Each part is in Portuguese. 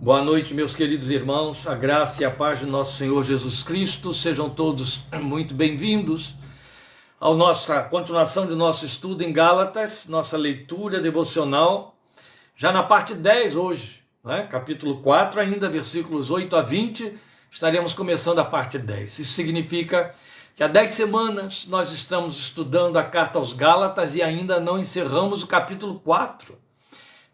Boa noite, meus queridos irmãos, a graça e a paz de nosso Senhor Jesus Cristo, sejam todos muito bem-vindos à nossa continuação de nosso estudo em Gálatas, nossa leitura devocional, já na parte 10 hoje, capítulo 4, ainda versículos 8 a 20, estaremos começando a parte 10. Isso significa que há 10 semanas nós estamos estudando a carta aos Gálatas e ainda não encerramos o capítulo 4.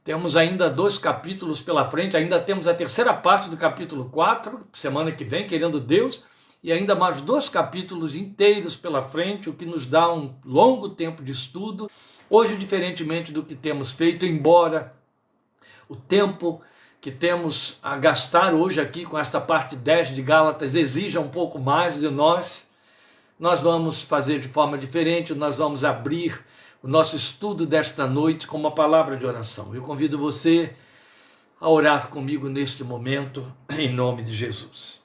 Temos ainda 2 capítulos pela frente, ainda temos a terceira parte do capítulo 4, semana que vem, querendo Deus, e ainda mais 2 capítulos inteiros pela frente, o que nos dá um longo tempo de estudo. Hoje, diferentemente do que temos feito, embora o tempo que temos a gastar hoje aqui com esta parte 10 de Gálatas exija um pouco mais de nós vamos fazer de forma diferente, nós vamos abrir o nosso estudo desta noite com uma palavra de oração. Eu convido você a orar comigo neste momento, em nome de Jesus.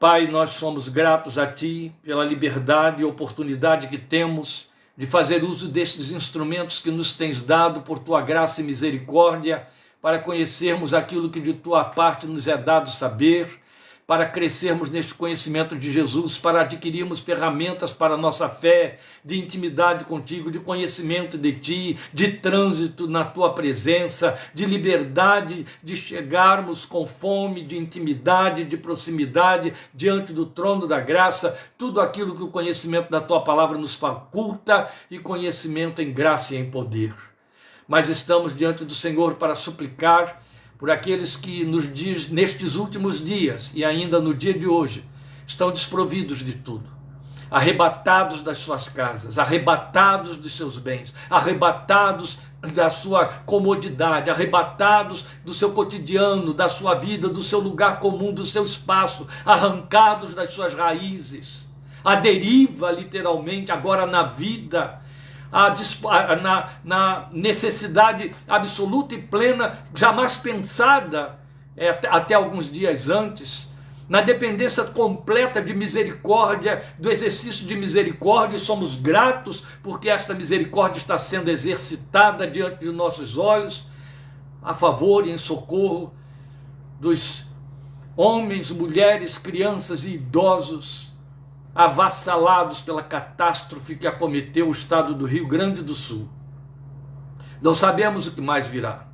Pai, nós somos gratos a Ti pela liberdade e oportunidade que temos de fazer uso destes instrumentos que nos tens dado por Tua graça e misericórdia, para conhecermos aquilo que de Tua parte nos é dado saber, para crescermos neste conhecimento de Jesus, para adquirirmos ferramentas para a nossa fé, de intimidade contigo, de conhecimento de Ti, de trânsito na Tua presença, de liberdade, de chegarmos com fome, de intimidade, de proximidade, diante do trono da graça, tudo aquilo que o conhecimento da Tua palavra nos faculta, e conhecimento em graça e em poder. Mas estamos diante do Senhor para suplicar por aqueles que nestes últimos dias e ainda no dia de hoje estão desprovidos de tudo, arrebatados das suas casas, arrebatados dos seus bens, arrebatados da sua comodidade, arrebatados do seu cotidiano, da sua vida, do seu lugar comum, do seu espaço, arrancados das suas raízes, à deriva literalmente agora na vida, na necessidade absoluta e plena, jamais pensada até alguns dias antes, na dependência completa de misericórdia, do exercício de misericórdia, e somos gratos porque esta misericórdia está sendo exercitada diante de nossos olhos, a favor e em socorro dos homens, mulheres, crianças e idosos avassalados pela catástrofe que acometeu o estado do Rio Grande do Sul. Não sabemos o que mais virá.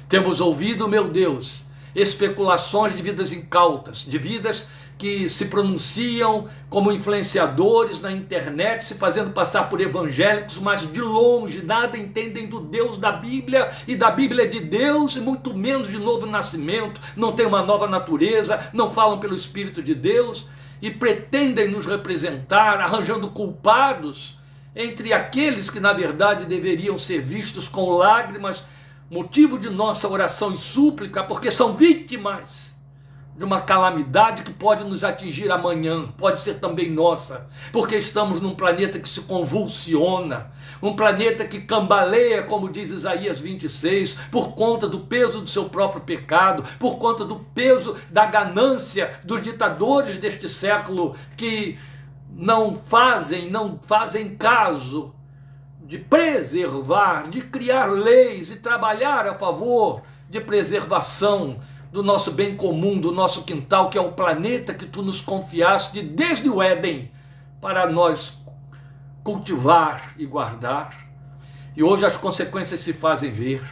Temos ouvido, meu Deus, especulações de vidas incautas, de vidas que se pronunciam como influenciadores na internet, se fazendo passar por evangélicos, mas de longe nada entendem do Deus da Bíblia, e da Bíblia de Deus, e muito menos de novo nascimento, não tem uma nova natureza, não falam pelo Espírito de Deus, e pretendem nos representar, arranjando culpados entre aqueles que na verdade deveriam ser vistos com lágrimas, motivo de nossa oração e súplica, porque são vítimas de uma calamidade que pode nos atingir amanhã, pode ser também nossa, porque estamos num planeta que se convulsiona, um planeta que cambaleia, como diz Isaías 26, por conta do peso do seu próprio pecado, por conta do peso da ganância dos ditadores deste século, que não fazem caso de preservar, de criar leis e trabalhar a favor de preservação do nosso bem comum, do nosso quintal, que é o planeta que tu nos confiaste desde o Éden, para nós cultivar e guardar. E hoje as consequências se fazem ver.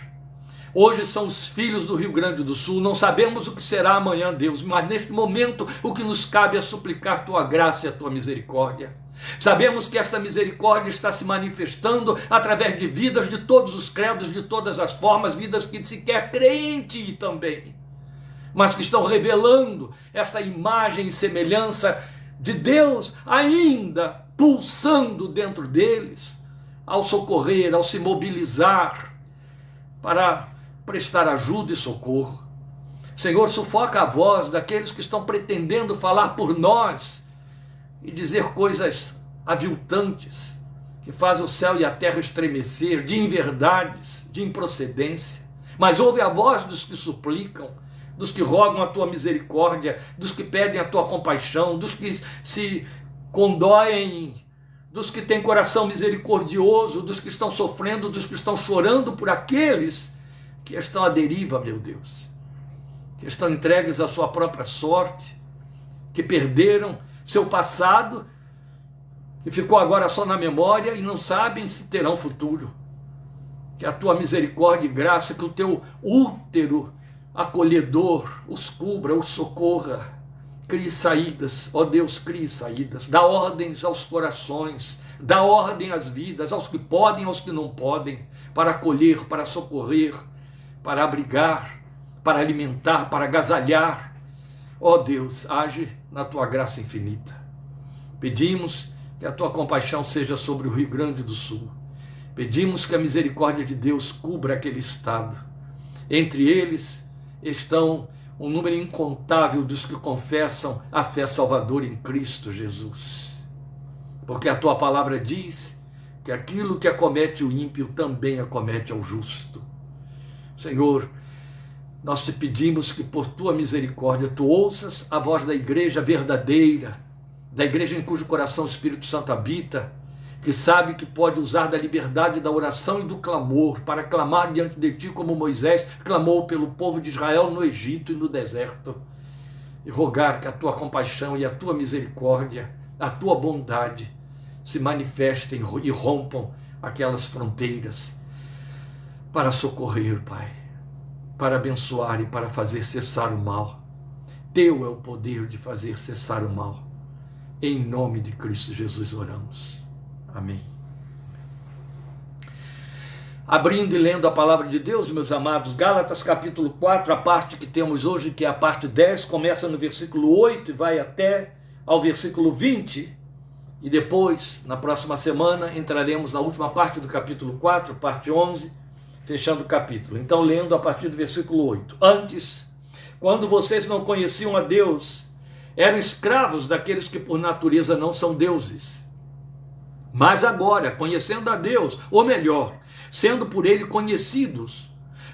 Hoje são os filhos do Rio Grande do Sul, não sabemos o que será amanhã, Deus, mas neste momento o que nos cabe é suplicar tua graça e a tua misericórdia. Sabemos que esta misericórdia está se manifestando através de vidas de todos os credos, de todas as formas, vidas que sequer creem em ti também, mas que estão revelando esta imagem e semelhança de Deus ainda pulsando dentro deles, ao socorrer, ao se mobilizar para prestar ajuda e socorro. Senhor, sufoca a voz daqueles que estão pretendendo falar por nós e dizer coisas aviltantes, que fazem o céu e a terra estremecer, de inverdades, de improcedência. Mas ouve a voz dos que suplicam, dos que rogam a tua misericórdia, dos que pedem a tua compaixão, dos que se condoem, dos que têm coração misericordioso, dos que estão sofrendo, dos que estão chorando por aqueles que estão à deriva, meu Deus. que estão entregues à sua própria sorte, que perderam seu passado, que ficou agora só na memória e não sabem se terão futuro. Que a tua misericórdia e graça, que o teu útero acolhedor os cubra, os socorra. Crie saídas, ó Deus, crie saídas. Dá ordens aos corações, dá ordem às vidas, aos que podem, aos que não podem, para acolher, para socorrer, para abrigar, para alimentar, para agasalhar. Ó Deus, age na tua graça infinita. Pedimos que a tua compaixão seja sobre o Rio Grande do Sul. Pedimos que a misericórdia de Deus cubra aquele estado. Entre eles estão um número incontável dos que confessam a fé salvadora em Cristo Jesus. Porque a tua palavra diz que aquilo que acomete o ímpio também acomete ao justo. Senhor, nós te pedimos que por tua misericórdia tu ouças a voz da igreja verdadeira, da igreja em cujo coração o Espírito Santo habita, que sabe que pode usar da liberdade da oração e do clamor para clamar diante de ti como Moisés clamou pelo povo de Israel no Egito e no deserto, e rogar que a tua compaixão e a tua misericórdia, a tua bondade se manifestem e rompam aquelas fronteiras para socorrer, Pai, para abençoar e para fazer cessar o mal. Teu é o poder de fazer cessar o mal. Em nome de Cristo Jesus oramos. Amém. Abrindo e lendo a palavra de Deus, meus amados, Gálatas capítulo 4, a parte que temos hoje, que é a parte 10, começa no versículo 8 e vai até ao versículo 20, e depois, na próxima semana, entraremos na última parte do capítulo 4, parte 11, fechando o capítulo. Então, lendo a partir do versículo 8. Antes, quando vocês não conheciam a Deus, eram escravos daqueles que por natureza não são deuses. Mas agora, conhecendo a Deus, ou melhor, sendo por Ele conhecidos,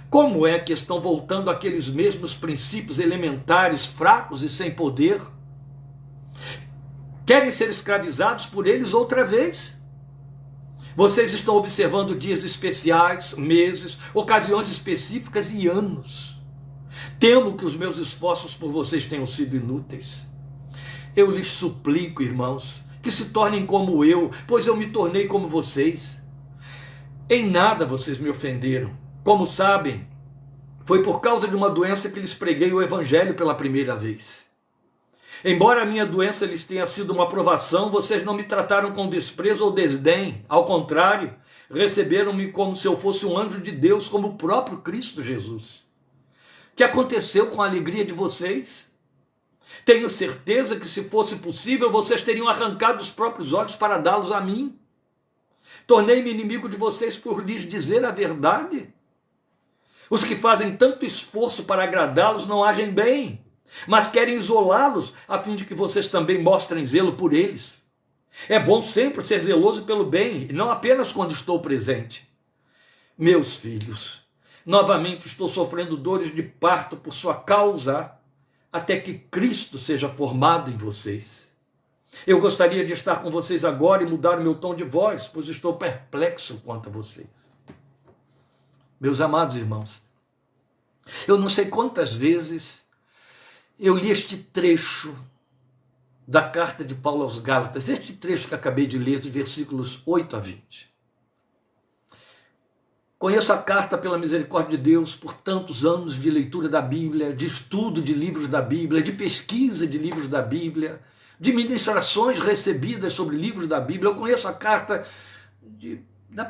como é que estão voltando àqueles mesmos princípios elementares, fracos e sem poder? Querem ser escravizados por eles outra vez? Vocês estão observando dias especiais, meses, ocasiões específicas e anos. Temo que os meus esforços por vocês tenham sido inúteis. Eu lhes suplico, irmãos, que se tornem como eu, pois eu me tornei como vocês. Em nada vocês me ofenderam. Como sabem, foi por causa de uma doença que lhes preguei o evangelho pela primeira vez. Embora a minha doença lhes tenha sido uma provação, vocês não me trataram com desprezo ou desdém. Ao contrário, receberam-me como se eu fosse um anjo de Deus, como o próprio Cristo Jesus. O que aconteceu com a alegria de vocês? Tenho certeza que, se fosse possível, vocês teriam arrancado os próprios olhos para dá-los a mim. Tornei-me inimigo de vocês por lhes dizer a verdade. Os que fazem tanto esforço para agradá-los não agem bem, mas querem isolá-los a fim de que vocês também mostrem zelo por eles. É bom sempre ser zeloso pelo bem, e não apenas quando estou presente. Meus filhos, novamente estou sofrendo dores de parto por sua causa, até que Cristo seja formado em vocês. Eu gostaria de estar com vocês agora e mudar o meu tom de voz, pois estou perplexo quanto a vocês. Meus amados irmãos, eu não sei quantas vezes eu li este trecho da carta de Paulo aos Gálatas, este trecho que acabei de ler, dos versículos 8 a 20. Conheço a carta pela misericórdia de Deus por tantos anos de leitura da Bíblia, de estudo de livros da Bíblia, de pesquisa de livros da Bíblia, de ministrações recebidas sobre livros da Bíblia. Eu conheço a carta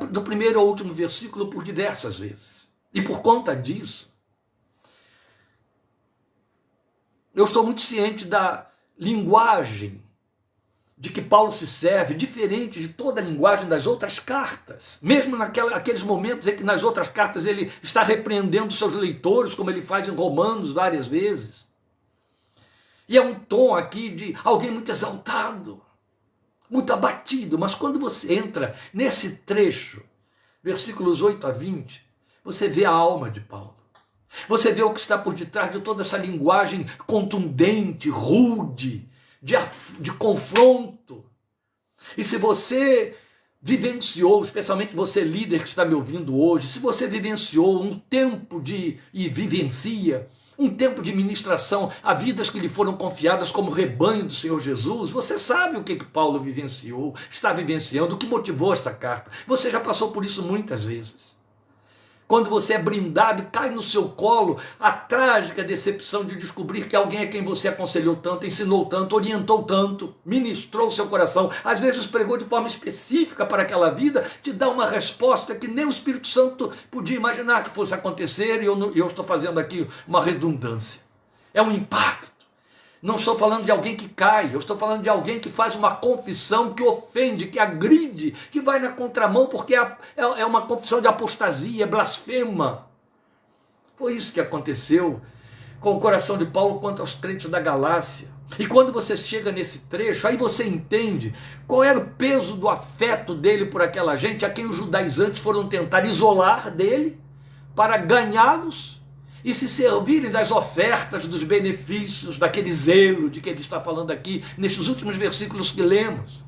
do primeiro ao último versículo por diversas vezes. E por conta disso, eu estou muito ciente da linguagem de que Paulo se serve, diferente de toda a linguagem das outras cartas. Mesmo naqueles momentos em que nas outras cartas ele está repreendendo seus leitores, como ele faz em Romanos várias vezes. E é um tom aqui de alguém muito exaltado, muito abatido. Mas quando você entra nesse trecho, versículos 8 a 20, você vê a alma de Paulo. Você vê o que está por detrás de toda essa linguagem contundente, rude, de confronto. E se você vivenciou, especialmente você líder que está me ouvindo hoje, se você vivenciou um tempo e vivencia um tempo de ministração a vidas que lhe foram confiadas como rebanho do Senhor Jesus. Você sabe o que Paulo vivenciou, está vivenciando, o que motivou esta carta. Você já passou por isso muitas vezes. Quando você é brindado e cai no seu colo a trágica decepção de descobrir que alguém a quem você aconselhou tanto, ensinou tanto, orientou tanto, ministrou o seu coração, às vezes pregou de forma específica para aquela vida, te dá uma resposta que nem o Espírito Santo podia imaginar que fosse acontecer, e eu estou fazendo aqui uma redundância. É um impacto. Não estou falando de alguém que cai, eu estou falando de alguém que faz uma confissão que ofende, que agride, que vai na contramão porque é uma confissão de apostasia, é blasfema. Foi isso que aconteceu com o coração de Paulo quanto aos crentes da Galácia. E quando você chega nesse trecho, aí você entende qual era o peso do afeto dele por aquela gente, a quem os judaizantes foram tentar isolar dele para ganhá-los e se servirem das ofertas, dos benefícios, daquele zelo de que ele está falando aqui, nestes últimos versículos que lemos,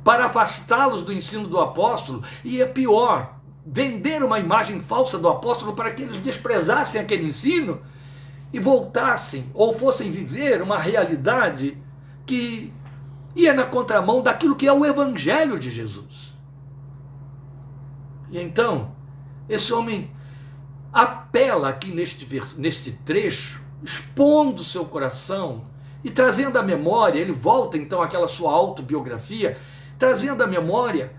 para afastá-los do ensino do apóstolo, e é pior, vender uma imagem falsa do apóstolo para que eles desprezassem aquele ensino e voltassem, ou fossem viver uma realidade que ia na contramão daquilo que é o evangelho de Jesus. E então, esse homem apela aqui neste trecho, expondo seu coração e trazendo à memória, ele volta então àquela sua autobiografia, trazendo à memória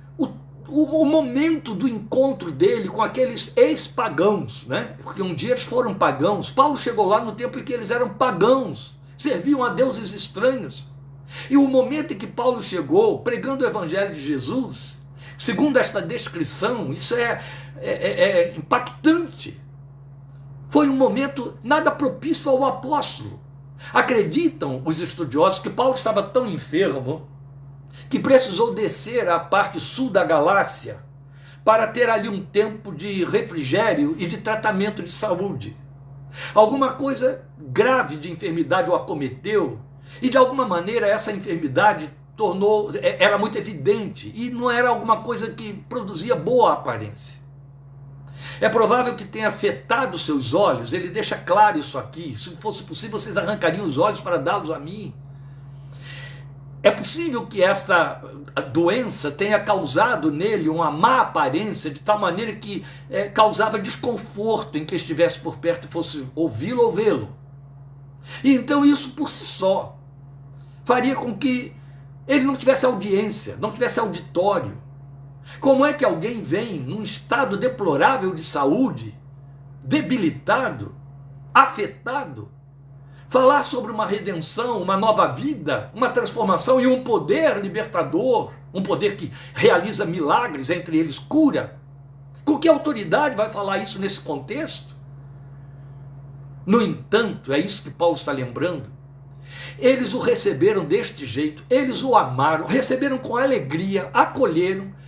o momento do encontro dele com aqueles ex-pagãos, né? Porque um dia eles foram pagãos. Paulo chegou lá no tempo em que eles eram pagãos, serviam a deuses estranhos. E o momento em que Paulo chegou, pregando o evangelho de Jesus, segundo esta descrição, isso é impactante. Foi um momento nada propício ao apóstolo. Acreditam os estudiosos que Paulo estava tão enfermo que precisou descer à parte sul da Galácia para ter ali um tempo de refrigério e de tratamento de saúde. Alguma coisa grave de enfermidade o acometeu e de alguma maneira essa enfermidade era muito evidente e não era alguma coisa que produzia boa aparência. É provável que tenha afetado seus olhos, ele deixa claro isso aqui. Se fosse possível, vocês arrancariam os olhos para dá-los a mim. É possível que esta doença tenha causado nele uma má aparência, de tal maneira que causava desconforto em que estivesse por perto e fosse ouvi-lo ou vê-lo. E então isso por si só faria com que ele não tivesse audiência, não tivesse auditório. Como é que alguém vem num estado deplorável de saúde, debilitado, afetado, falar sobre uma redenção, uma nova vida, uma transformação e um poder libertador, um poder que realiza milagres, entre eles cura? Com que autoridade vai falar isso nesse contexto? No entanto, é isso que Paulo está lembrando. Eles o receberam deste jeito, eles o amaram, receberam com alegria, acolheram,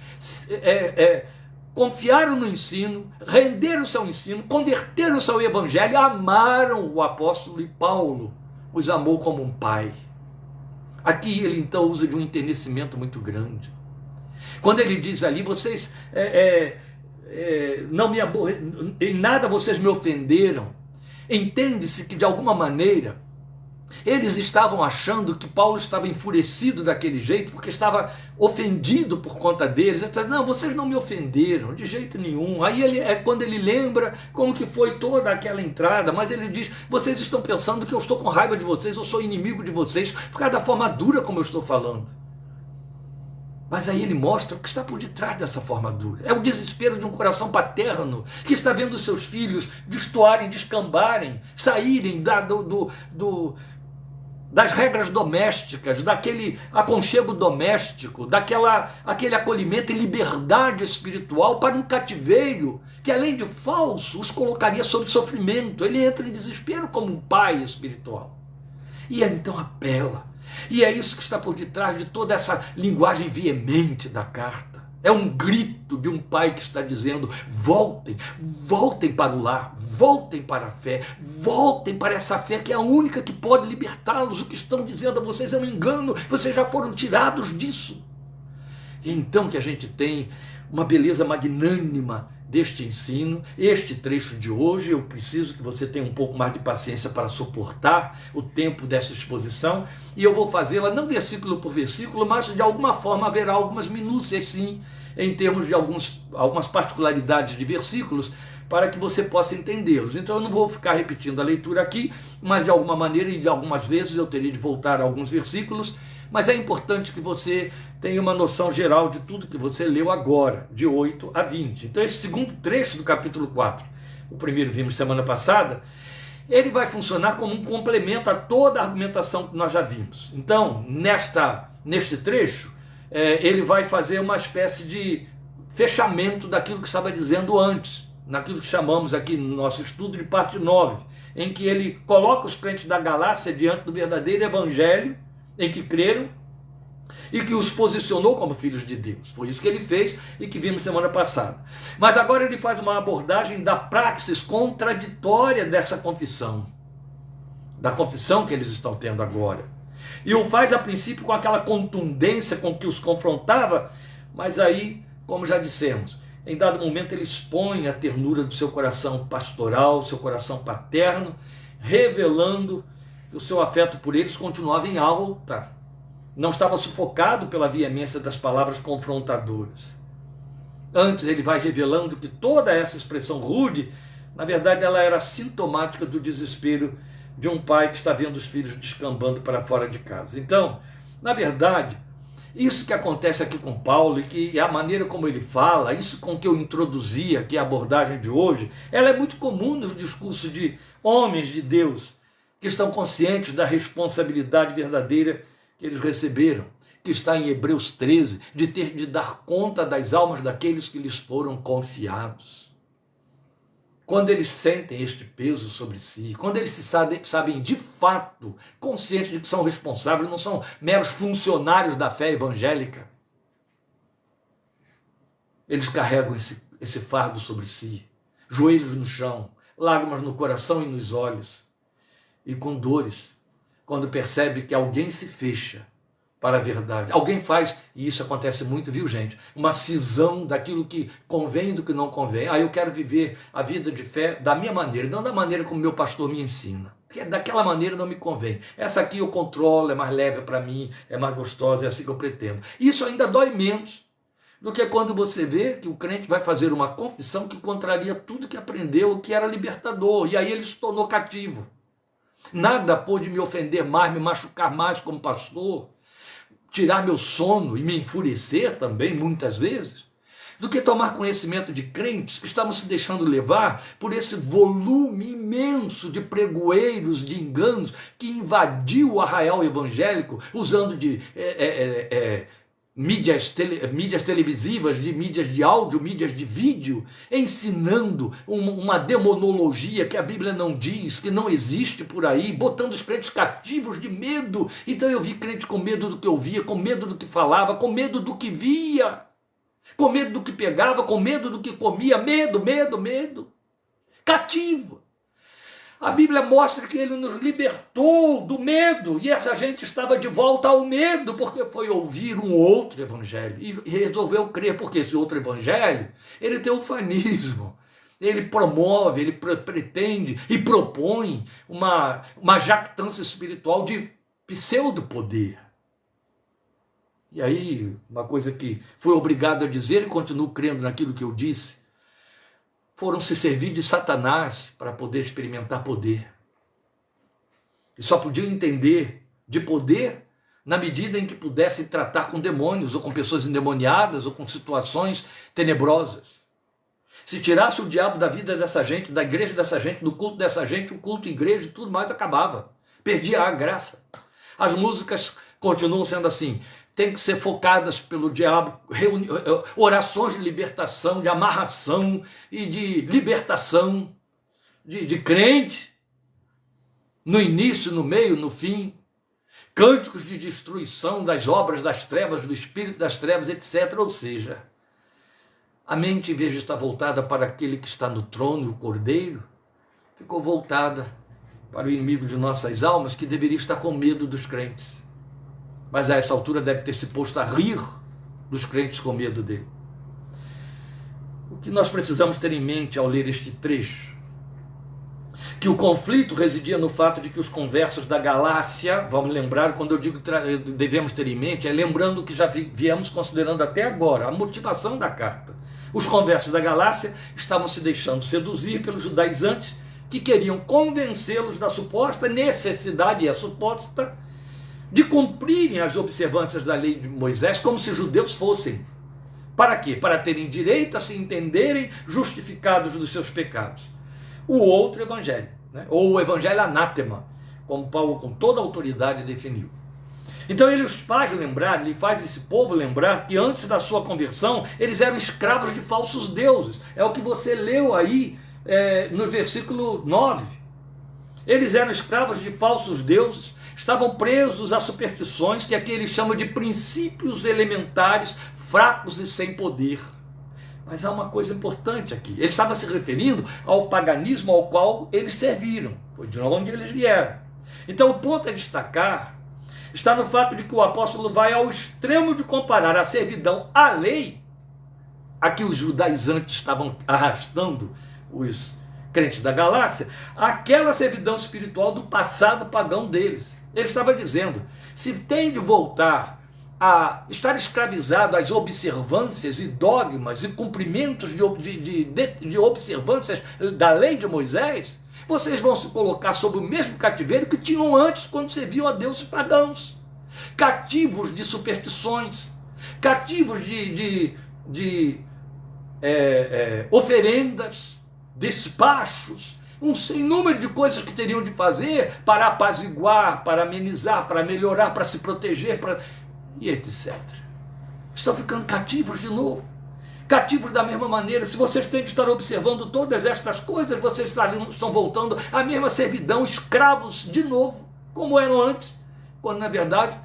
confiaram no ensino, renderam-se ao ensino, converteram-se ao evangelho, amaram o apóstolo, e Paulo os amou como um pai. Aqui ele então usa de um enternecimento muito grande. Quando ele diz ali, vocês não me em nada vocês me ofenderam, entende-se que de alguma maneira eles estavam achando que Paulo estava enfurecido daquele jeito, porque estava ofendido por conta deles. Ele disse, não, vocês não me ofenderam, de jeito nenhum. Aí é quando ele lembra como que foi toda aquela entrada, mas ele diz, vocês estão pensando que eu estou com raiva de vocês, eu sou inimigo de vocês, por causa da forma dura como eu estou falando. Mas aí ele mostra o que está por detrás dessa forma dura. É o desespero de um coração paterno, que está vendo os seus filhos destoarem, descambarem, saírem das regras domésticas, daquele aconchego doméstico, aquele acolhimento e liberdade espiritual para um cativeiro que, além de falso, os colocaria sob sofrimento. Ele entra em desespero como um pai espiritual. E então apela. E é isso que está por detrás de toda essa linguagem veemente da carta. É um grito de um pai que está dizendo, voltem, voltem para o lar, voltem para a fé, voltem para essa fé que é a única que pode libertá-los. O que estão dizendo a vocês é um engano, vocês já foram tirados disso. E então que a gente tem uma beleza magnânima deste ensino, este trecho de hoje. Eu preciso que você tenha um pouco mais de paciência para suportar o tempo dessa exposição, e eu vou fazê-la não versículo por versículo, mas de alguma forma haverá algumas minúcias sim, em termos de algumas particularidades de versículos, para que você possa entendê-los. Então eu não vou ficar repetindo a leitura aqui, mas de alguma maneira e de algumas vezes eu teria de voltar a alguns versículos, mas é importante que você tenha uma noção geral de tudo que você leu agora, de 8 a 20. Então esse segundo trecho do capítulo 4, o primeiro vimos semana passada, ele vai funcionar como um complemento a toda a argumentação que nós já vimos. Então, neste trecho, ele vai fazer uma espécie de fechamento daquilo que estava dizendo antes, naquilo que chamamos aqui no nosso estudo de parte 9, em que ele coloca os crentes da Galácia diante do verdadeiro evangelho em que creram e que os posicionou como filhos de Deus. Foi isso que ele fez e que vimos semana passada. Mas agora ele faz uma abordagem da praxis contraditória dessa confissão, da confissão que eles estão tendo agora. E o faz a princípio com aquela contundência com que os confrontava, mas aí, como já dissemos, em dado momento ele expõe a ternura do seu coração pastoral, seu coração paterno, revelando que o seu afeto por eles continuava em alta, não estava sufocado pela veemência das palavras confrontadoras. Antes ele vai revelando que toda essa expressão rude, na verdade ela era sintomática do desespero de um pai que está vendo os filhos descambando para fora de casa. Então, na verdade, isso que acontece aqui com Paulo e que a maneira como ele fala, isso com que eu introduzi aqui a abordagem de hoje, ela é muito comum nos discursos de homens de Deus que estão conscientes da responsabilidade verdadeira que eles receberam, que está em Hebreus 13, de ter de dar conta das almas daqueles que lhes foram confiados. Quando eles sentem este peso sobre si, quando eles se sabem de fato, conscientes de que são responsáveis, não são meros funcionários da fé evangélica, eles carregam esse fardo sobre si, joelhos no chão, lágrimas no coração e nos olhos, e com dores, quando percebe que alguém se fecha para a verdade. Alguém faz, e isso acontece muito, viu gente? Uma cisão daquilo que convém e do que não convém. Eu quero viver a vida de fé da minha maneira, não da maneira como meu pastor me ensina. Porque daquela maneira não me convém. Essa aqui eu controlo, é mais leve para mim, é mais gostosa, é assim que eu pretendo. Isso ainda dói menos do que quando você vê que o crente vai fazer uma confissão que contraria tudo que aprendeu, que era libertador, e aí ele se tornou cativo. Nada pôde me ofender mais, me machucar mais como pastor, tirar meu sono e me enfurecer também, muitas vezes, do que tomar conhecimento de crentes que estavam se deixando levar por esse volume imenso de pregoeiros, de enganos, que invadiu o arraial evangélico, usando de mídias televisivas, de mídias de áudio, mídias de vídeo, ensinando uma demonologia que a Bíblia não diz, que não existe por aí, botando os crentes cativos de medo. Então eu vi crente com medo do que ouvia, com medo do que falava, com medo do que via, com medo do que pegava, com medo do que comia, medo, cativo. A Bíblia mostra que ele nos libertou do medo, e essa gente estava de volta ao medo, porque foi ouvir um outro evangelho, e resolveu crer, porque esse outro evangelho, ele tem ufanismo, ele promove, ele pretende e propõe uma jactância espiritual de pseudo-poder. E aí, uma coisa que fui obrigado a dizer e continuo crendo naquilo que eu disse, foram se servir de Satanás para poder experimentar poder. E só podiam entender de poder na medida em que pudessem tratar com demônios, ou com pessoas endemoniadas, ou com situações tenebrosas. Se tirasse o diabo da vida dessa gente, da igreja dessa gente, do culto dessa gente, o culto, igreja e tudo mais acabava. Perdia a graça. As músicas continuam sendo assim, tem que ser focadas pelo diabo, orações de libertação, de amarração e de libertação de crente, no início, no meio, no fim, cânticos de destruição das obras das trevas, do espírito das trevas, etc. Ou seja, a mente, em vez de estar voltada para aquele que está no trono, o Cordeiro, ficou voltada para o inimigo de nossas almas, que deveria estar com medo dos crentes. Mas a essa altura deve ter se posto a rir dos crentes com medo dele. O que nós precisamos ter em mente ao ler este trecho? Que o conflito residia no fato de que os conversos da Galácia, vamos lembrar, quando eu digo devemos ter em mente, é lembrando que já viemos considerando até agora a motivação da carta. Os conversos da Galácia estavam se deixando seduzir pelos judaizantes que queriam convencê-los da suposta necessidade, e a suposta, de cumprirem as observâncias da lei de Moisés como se judeus fossem. Para quê? Para terem direito a se entenderem justificados dos seus pecados. O outro evangelho, né? Ou o evangelho anátema, como Paulo com toda a autoridade definiu. Então ele os faz lembrar, ele faz esse povo lembrar que antes da sua conversão eles eram escravos de falsos deuses. É o que você leu aí no versículo 9. Eles eram escravos de falsos deuses, estavam presos a superstições que aqui ele chama de princípios elementares, fracos e sem poder. Mas há uma coisa importante aqui. Ele estava se referindo ao paganismo ao qual eles serviram. Foi de onde eles vieram. Então o ponto a destacar está no fato de que o apóstolo vai ao extremo de comparar a servidão à lei, a que os judaizantes estavam arrastando os crentes da Galácia, àquela servidão espiritual do passado pagão deles. Ele estava dizendo, se tem de voltar a estar escravizado às observâncias e dogmas e cumprimentos de observâncias da lei de Moisés, vocês vão se colocar sob o mesmo cativeiro que tinham antes quando serviam a deuses pagãos, cativos de superstições, cativos de oferendas, despachos, um sem número de coisas que teriam de fazer para apaziguar, para amenizar, para melhorar, para se proteger, e etc. Estão ficando cativos de novo. Cativos da mesma maneira. Se vocês têm de estar observando todas estas coisas, vocês estão voltando à mesma servidão, escravos de novo, como eram antes, quando na verdade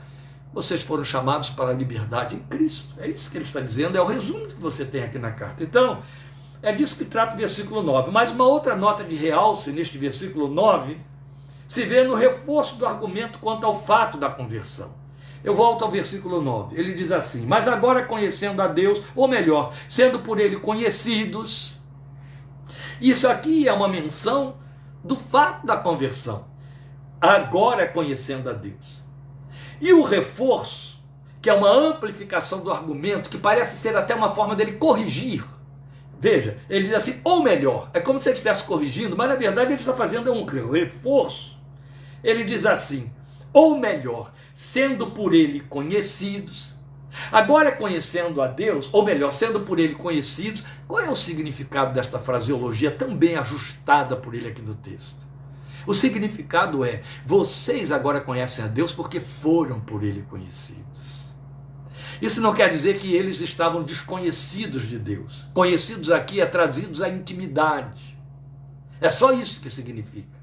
vocês foram chamados para a liberdade em Cristo. É isso que ele está dizendo, é o resumo que você tem aqui na carta. Então, é disso que trata o versículo 9. Mas uma outra nota de realce neste versículo 9 se vê no reforço do argumento quanto ao fato da conversão. Eu volto ao versículo 9. Ele diz assim: mas agora conhecendo a Deus, ou melhor, sendo por ele conhecidos. Isso aqui é uma menção do fato da conversão. Agora conhecendo a Deus. E o reforço, que é uma amplificação do argumento, que parece ser até uma forma dele corrigir. Veja, ele diz assim, ou melhor, é como se ele estivesse corrigindo, mas na verdade ele está fazendo um reforço. Ele diz assim, ou melhor, sendo por ele conhecidos. Agora conhecendo a Deus, ou melhor, sendo por ele conhecidos, qual é o significado desta fraseologia tão bem ajustada por ele aqui no texto? O significado é, vocês agora conhecem a Deus porque foram por ele conhecidos. Isso não quer dizer que eles estavam desconhecidos de Deus. Conhecidos aqui é trazidos à intimidade. É só isso que significa.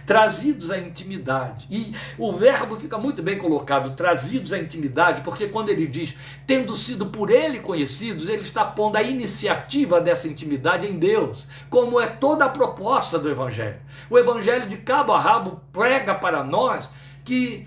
Trazidos à intimidade. E o verbo fica muito bem colocado, trazidos à intimidade, porque quando ele diz, tendo sido por ele conhecidos, ele está pondo a iniciativa dessa intimidade em Deus, como é toda a proposta do Evangelho. O Evangelho de cabo a rabo prega para nós que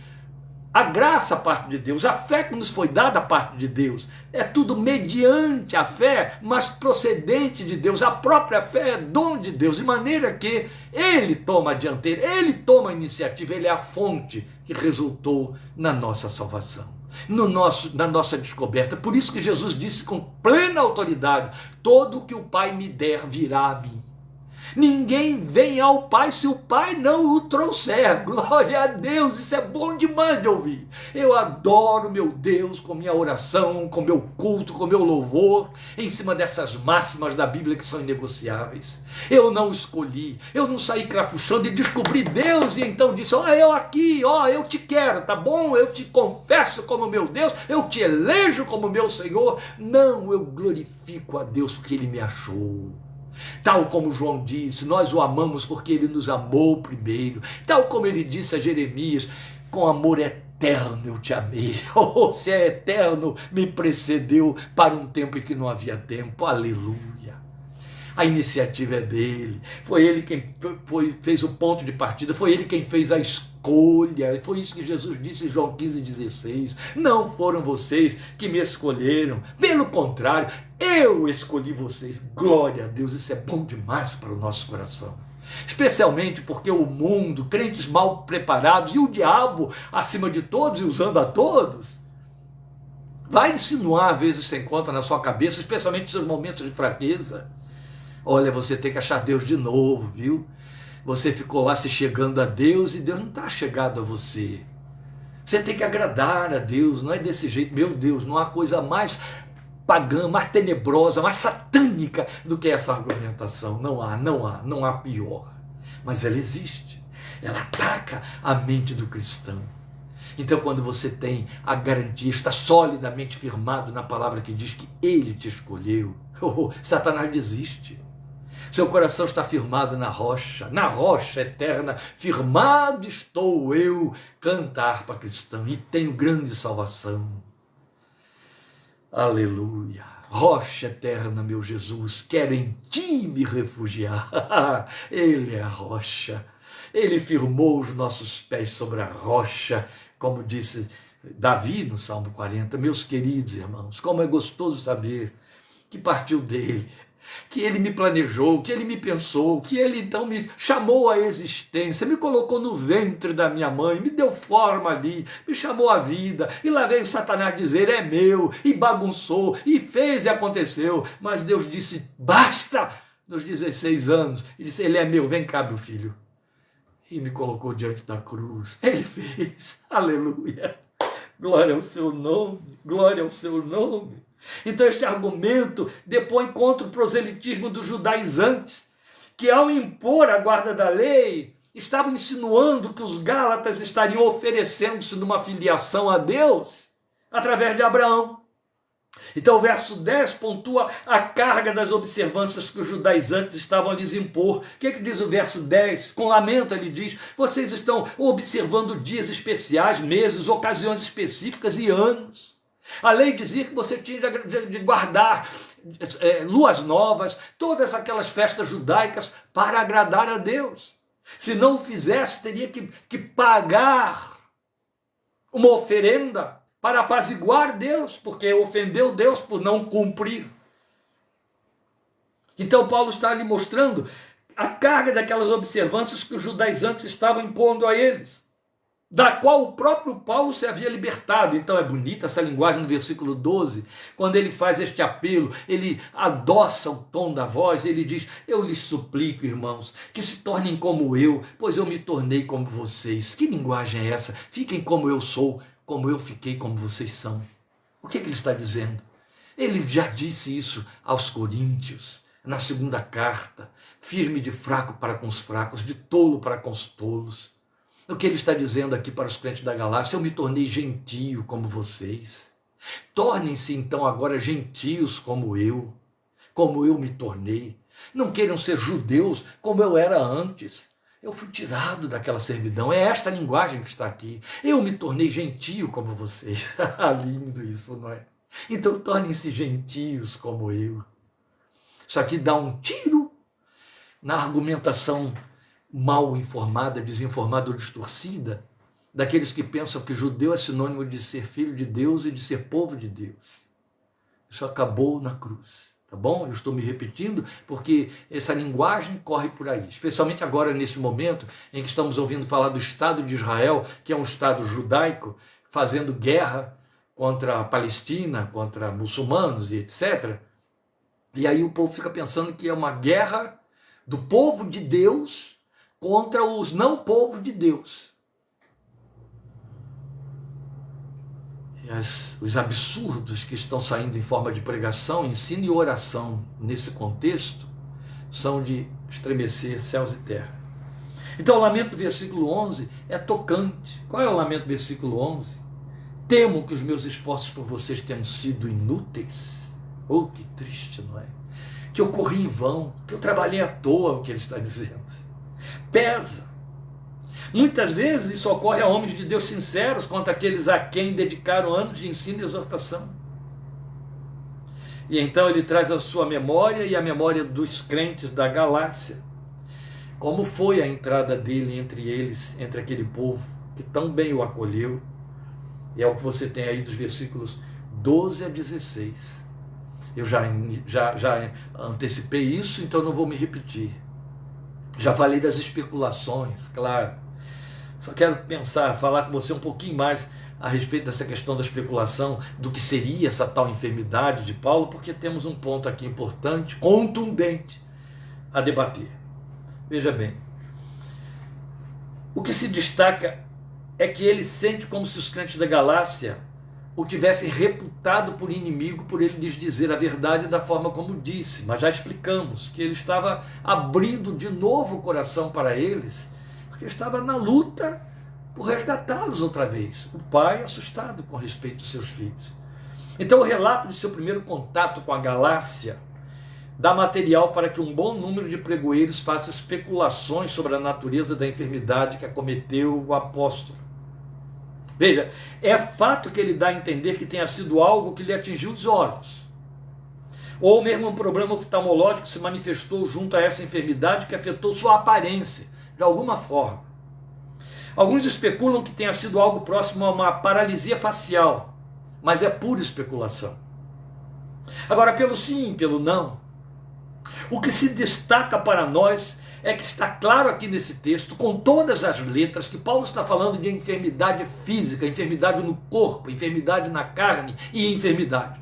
a graça parte de Deus, a fé que nos foi dada parte de Deus, é tudo mediante a fé, mas procedente de Deus. A própria fé é dom de Deus, de maneira que Ele toma a dianteira, Ele toma a iniciativa, Ele é a fonte que resultou na nossa salvação, na nossa descoberta. Por isso que Jesus disse com plena autoridade, todo o que o Pai me der virá a mim. Ninguém vem ao Pai se o Pai não o trouxer. Glória a Deus, isso é bom demais de ouvir. Eu adoro meu Deus com minha oração, com meu culto, com meu louvor, em cima dessas máximas da Bíblia que são inegociáveis. Eu não escolhi, eu não saí crafuchando e descobri Deus e então disse, eu aqui, eu te quero, tá bom? Eu te confesso como meu Deus, eu te elejo como meu Senhor. Não, eu glorifico a Deus porque Ele me achou. Tal como João disse, nós o amamos porque ele nos amou primeiro. Tal como ele disse a Jeremias, com amor eterno eu te amei. Oh, se é eterno, me precedeu para um tempo em que não havia tempo. Aleluia. A iniciativa é dele, foi ele quem fez o ponto de partida, foi ele quem fez a escolha, foi isso que Jesus disse em João 15,16, não foram vocês que me escolheram, pelo contrário, eu escolhi vocês. Glória a Deus, isso é bom demais para o nosso coração. Especialmente porque o mundo, crentes mal preparados e o diabo acima de todos e usando a todos, vai insinuar, às vezes você encontra na sua cabeça, especialmente nos seus momentos de fraqueza. Olha, você tem que achar Deus de novo, viu? Você ficou lá se chegando a Deus e Deus não está chegado a você. Você tem que agradar a Deus, não é desse jeito. Meu Deus, não há coisa mais pagã, mais tenebrosa, mais satânica do que essa argumentação. Não há pior. Mas ela existe. Ela ataca a mente do cristão. Então, quando você tem a garantia, está solidamente firmado na palavra que diz que ele te escolheu, Satanás desiste. Seu coração está firmado na rocha eterna, firmado estou eu, canta a harpa cristã, e tenho grande salvação. Aleluia. Rocha eterna, meu Jesus, quero em ti me refugiar. Ele é a rocha. Ele firmou os nossos pés sobre a rocha, como disse Davi no Salmo 40. Meus queridos irmãos, como é gostoso saber que partiu dele, que ele me planejou, que ele me pensou, que ele então me chamou à existência, me colocou no ventre da minha mãe, me deu forma ali, me chamou à vida, e lá veio Satanás dizer, é meu, e bagunçou, e fez e aconteceu, mas Deus disse, basta, nos 16 anos, e disse, ele é meu, vem cá meu filho, e me colocou diante da cruz, ele fez, aleluia, glória ao seu nome, glória ao seu nome. Então este argumento depõe contra o proselitismo dos judaizantes, que ao impor a guarda da lei, estavam insinuando que os gálatas estariam oferecendo-se numa filiação a Deus, através de Abraão. Então o verso 10 pontua a carga das observâncias que os judaizantes estavam a lhes impor. O que diz o verso 10? Com lamento ele diz, vocês estão observando dias especiais, meses, ocasiões específicas e anos. A lei dizia que você tinha de guardar luas novas, todas aquelas festas judaicas para agradar a Deus. Se não o fizesse, teria que pagar uma oferenda para apaziguar Deus, porque ofendeu Deus por não cumprir. Então Paulo está ali mostrando a carga daquelas observâncias que os judaizantes estavam impondo a eles, da qual o próprio Paulo se havia libertado. Então é bonita essa linguagem no versículo 12, quando ele faz este apelo, ele adoça o tom da voz, ele diz, eu lhes suplico, irmãos, que se tornem como eu, pois eu me tornei como vocês. Que linguagem é essa? Fiquem como eu sou, como eu fiquei, como vocês são. O que ele está dizendo? Ele já disse isso aos coríntios, na segunda carta, firme de fraco para com os fracos, de tolo para com os tolos. O que ele está dizendo aqui para os crentes da Galácia, eu me tornei gentio como vocês. Tornem-se então agora gentios como eu me tornei. Não queiram ser judeus como eu era antes. Eu fui tirado daquela servidão, é esta linguagem que está aqui. Eu me tornei gentio como vocês. Lindo isso, não é? Então tornem-se gentios como eu. Isso aqui dá um tiro na argumentação mal informada, desinformada ou distorcida, daqueles que pensam que judeu é sinônimo de ser filho de Deus e de ser povo de Deus. Isso acabou na cruz, tá bom? Eu estou me repetindo porque essa linguagem corre por aí, especialmente agora nesse momento em que estamos ouvindo falar do Estado de Israel, que é um Estado judaico, fazendo guerra contra a Palestina, contra muçulmanos e etc. E aí o povo fica pensando que é uma guerra do povo de Deus contra os não povos de Deus. E os absurdos que estão saindo em forma de pregação, ensino e oração nesse contexto são de estremecer céus e terra. Então o lamento do versículo 11 é tocante. Qual é o lamento do versículo 11? Temo que os meus esforços por vocês tenham sido inúteis. Oh, que triste, não é? Que eu corri em vão, que eu trabalhei à toa, o que ele está dizendo. Pesa. Muitas vezes isso ocorre a homens de Deus sinceros, quanto aqueles a quem dedicaram anos de ensino e exortação. E então ele traz a sua memória e a memória dos crentes da Galácia. Como foi a entrada dele entre eles, entre aquele povo que tão bem o acolheu. E é o que você tem aí dos versículos 12 a 16. Eu já antecipei isso, então não vou me repetir. Já falei das especulações, claro. Só quero falar com você um pouquinho mais a respeito dessa questão da especulação, do que seria essa tal enfermidade de Paulo, porque temos um ponto aqui importante, contundente, a debater. Veja bem, o que se destaca é que ele sente como se os crentes da Galácia o tivessem reputado por inimigo por ele lhes dizer a verdade da forma como disse. Mas já explicamos que ele estava abrindo de novo o coração para eles, porque estava na luta por resgatá-los outra vez. O pai assustado com respeito aos seus filhos. Então o relato de seu primeiro contato com a Galácia dá material para que um bom número de pregoeiros faça especulações sobre a natureza da enfermidade que acometeu o apóstolo. Veja, é fato que ele dá a entender que tenha sido algo que lhe atingiu os olhos, ou mesmo um problema oftalmológico se manifestou junto a essa enfermidade que afetou sua aparência, de alguma forma. Alguns especulam que tenha sido algo próximo a uma paralisia facial, mas é pura especulação. Agora, pelo sim e pelo não, o que se destaca para nós é que está claro aqui nesse texto, com todas as letras, que Paulo está falando de enfermidade física, enfermidade no corpo, enfermidade na carne e enfermidade.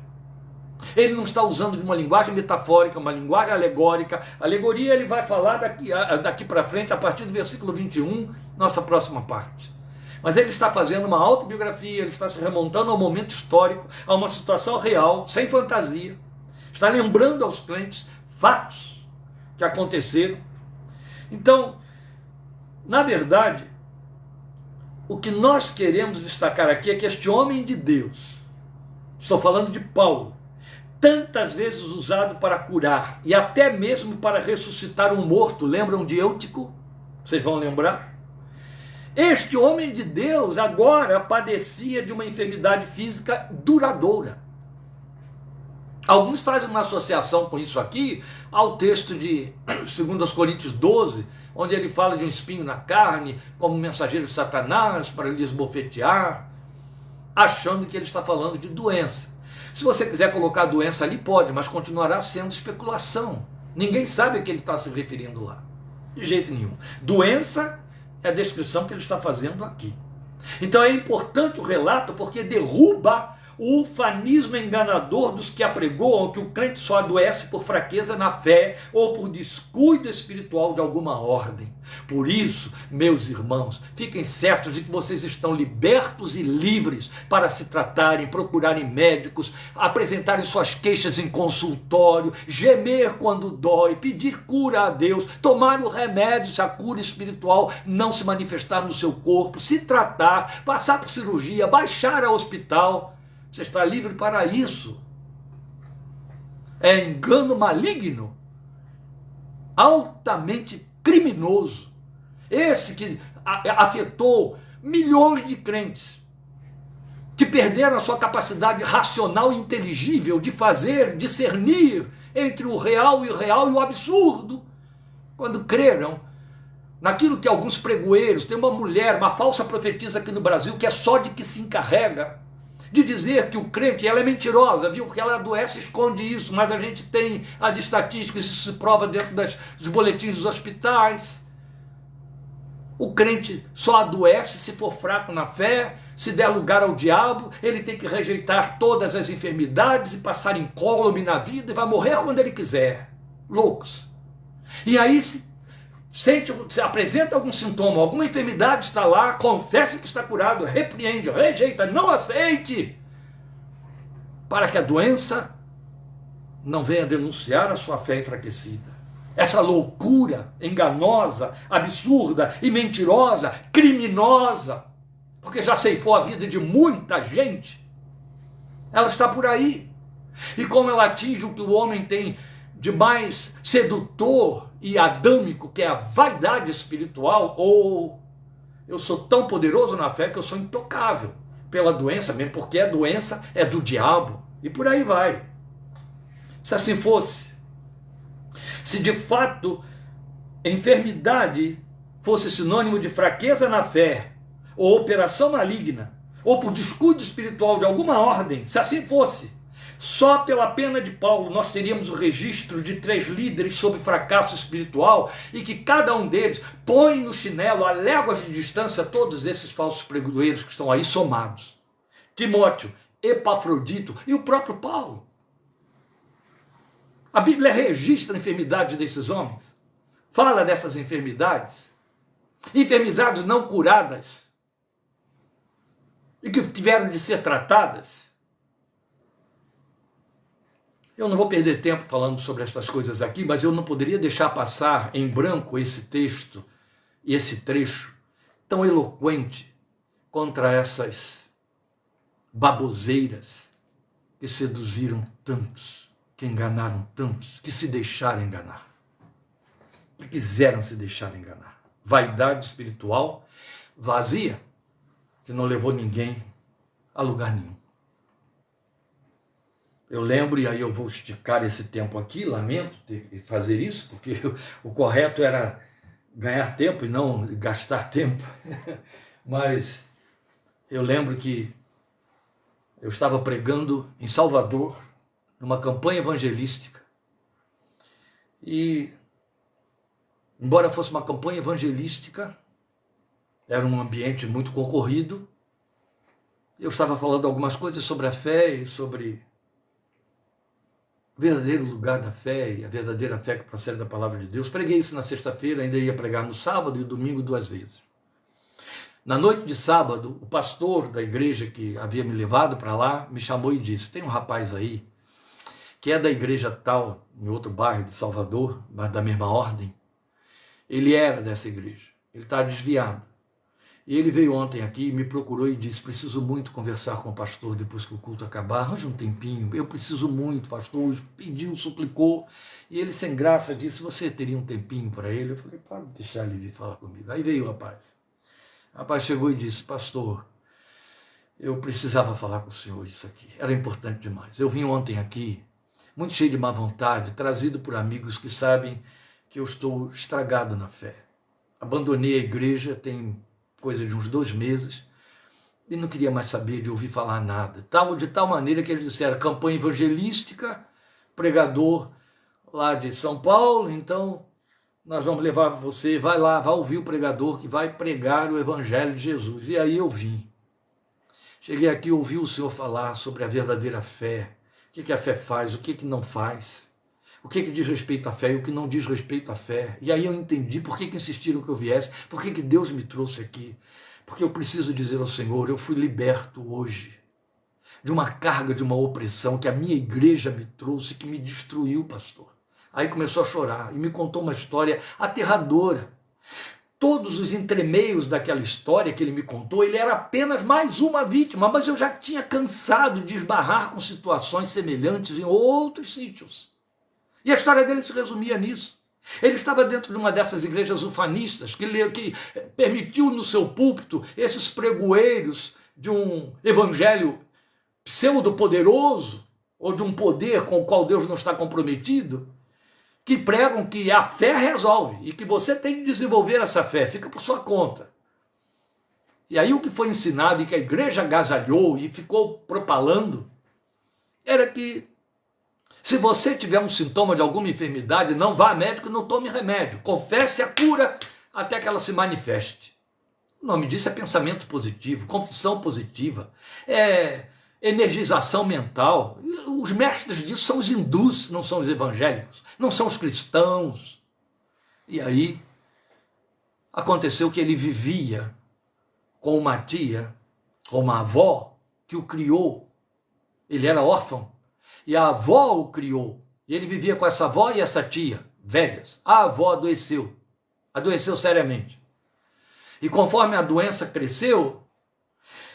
Ele não está usando de uma linguagem metafórica, uma linguagem alegórica. Alegoria ele vai falar daqui para frente, a partir do versículo 21, nossa próxima parte. Mas ele está fazendo uma autobiografia, ele está se remontando ao momento histórico, a uma situação real, sem fantasia. Está lembrando aos crentes fatos que aconteceram. Então, na verdade, o que nós queremos destacar aqui é que este homem de Deus, estou falando de Paulo, tantas vezes usado para curar e até mesmo para ressuscitar um morto, lembram de Eutico? Vocês vão lembrar? Este homem de Deus agora padecia de uma enfermidade física duradoura. Alguns fazem uma associação com isso aqui ao texto de 2 Coríntios 12, onde ele fala de um espinho na carne, como mensageiro de Satanás, para lhes bofetear, achando que ele está falando de doença. Se você quiser colocar doença ali, pode, mas continuará sendo especulação. Ninguém sabe a que ele está se referindo lá. De jeito nenhum. Doença é a descrição que ele está fazendo aqui. Então é importante o relato, porque derruba o ufanismo enganador dos que apregoam que o crente só adoece por fraqueza na fé ou por descuido espiritual de alguma ordem. Por isso, meus irmãos, fiquem certos de que vocês estão libertos e livres para se tratarem, procurarem médicos, apresentarem suas queixas em consultório, gemer quando dói, pedir cura a Deus, tomar o remédio se a cura espiritual não se manifestar no seu corpo, se tratar, passar por cirurgia, baixar ao hospital. Você está livre para isso. É engano maligno, altamente criminoso. Esse que afetou milhões de crentes, que perderam a sua capacidade racional e inteligível de fazer, discernir entre o real e o absurdo, quando creram naquilo que alguns pregoeiros, tem uma mulher, uma falsa profetisa aqui no Brasil, que é só de que se encarrega de dizer que o crente, ela é mentirosa, viu? Porque ela adoece e esconde isso, mas a gente tem as estatísticas, isso se prova dentro dos boletins dos hospitais. O crente só adoece se for fraco na fé, se der lugar ao diabo, ele tem que rejeitar todas as enfermidades e passar incólume na vida e vai morrer quando ele quiser. Loucos. E aí se apresenta algum sintoma, alguma enfermidade está lá, confessa que está curado, repreende, rejeita, não aceite, para que a doença não venha denunciar a sua fé enfraquecida. Essa loucura enganosa, absurda e mentirosa, criminosa, porque já ceifou a vida de muita gente, ela está por aí. E como ela atinge o que o homem tem de mais sedutor e adâmico, que é a vaidade espiritual, ou eu sou tão poderoso na fé que eu sou intocável pela doença, mesmo porque a doença é do diabo, e por aí vai. Se assim fosse, se de fato enfermidade fosse sinônimo de fraqueza na fé, ou operação maligna, ou por descuido espiritual de alguma ordem, se assim fosse, só pela pena de Paulo nós teríamos o registro de 3 líderes sob fracasso espiritual e que cada um deles põe no chinelo a léguas de distância todos esses falsos pregoeiros que estão aí somados. Timóteo, Epafrodito e o próprio Paulo. A Bíblia registra a enfermidade desses homens, fala dessas enfermidades não curadas e que tiveram de ser tratadas. Eu não vou perder tempo falando sobre essas coisas aqui, mas eu não poderia deixar passar em branco esse texto e esse trecho tão eloquente contra essas baboseiras que seduziram tantos, que enganaram tantos, que se deixaram enganar, que quiseram se deixar enganar. Vaidade espiritual vazia, que não levou ninguém a lugar nenhum. Eu lembro, e aí eu vou esticar esse tempo aqui, lamento ter que fazer isso, porque o correto era ganhar tempo e não gastar tempo. Mas eu lembro que eu estava pregando em Salvador, numa campanha evangelística, e embora fosse uma campanha evangelística, era um ambiente muito concorrido, eu estava falando algumas coisas sobre a fé e sobre o verdadeiro lugar da fé e a verdadeira fé que procede da palavra de Deus. Preguei isso na sexta-feira, ainda ia pregar no sábado e domingo 2 vezes. Na noite de sábado, o pastor da igreja que havia me levado para lá me chamou e disse: tem um rapaz aí que é da igreja tal, em outro bairro de Salvador, mas da mesma ordem. Ele era dessa igreja, ele está desviado. E ele veio ontem aqui, me procurou e disse: preciso muito conversar com o pastor depois que o culto acabar, arranja um tempinho, eu preciso muito, pastor, pediu, suplicou. E ele sem graça disse: você teria um tempinho para ele? Eu falei: pode deixar ele vir falar comigo. Aí veio o rapaz. O rapaz chegou e disse: pastor, eu precisava falar com o senhor isso aqui, era importante demais. Eu vim ontem aqui, muito cheio de má vontade, trazido por amigos que sabem que eu estou estragado na fé. Abandonei a igreja tem coisa de uns 2 meses, e não queria mais saber de ouvir falar nada. De tal maneira que eles disseram: campanha evangelística, pregador lá de São Paulo, então nós vamos levar você, vai lá, vai ouvir o pregador que vai pregar o evangelho de Jesus. E aí eu vim. Cheguei aqui e ouvi o senhor falar sobre a verdadeira fé, o que a fé faz, o que não faz, o que diz respeito à fé e o que não diz respeito à fé. E aí eu entendi por que insistiram que eu viesse, por que Deus me trouxe aqui. Porque eu preciso dizer ao Senhor: eu fui liberto hoje de uma carga, de uma opressão que a minha igreja me trouxe, que me destruiu, pastor. Aí começou a chorar e me contou uma história aterradora. Todos os entremeios daquela história que ele me contou, ele era apenas mais uma vítima, mas eu já tinha cansado de esbarrar com situações semelhantes em outros sítios. E a história dele se resumia nisso. Ele estava dentro de uma dessas igrejas ufanistas que permitiu no seu púlpito esses pregoeiros de um evangelho pseudo-poderoso, ou de um poder com o qual Deus não está comprometido, que pregam que a fé resolve e que você tem que desenvolver essa fé, fica por sua conta. E aí o que foi ensinado e que a igreja agasalhou e ficou propalando era que se você tiver um sintoma de alguma enfermidade, não vá a médico e não tome remédio. Confesse a cura até que ela se manifeste. O nome disso é pensamento positivo, confissão positiva, é energização mental. Os mestres disso são os hindus, não são os evangélicos, não são os cristãos. E aí aconteceu que ele vivia com uma tia, com uma avó que o criou. Ele era órfão. E a avó o criou. E ele vivia com essa avó e essa tia, velhas. A avó adoeceu seriamente. E conforme a doença cresceu,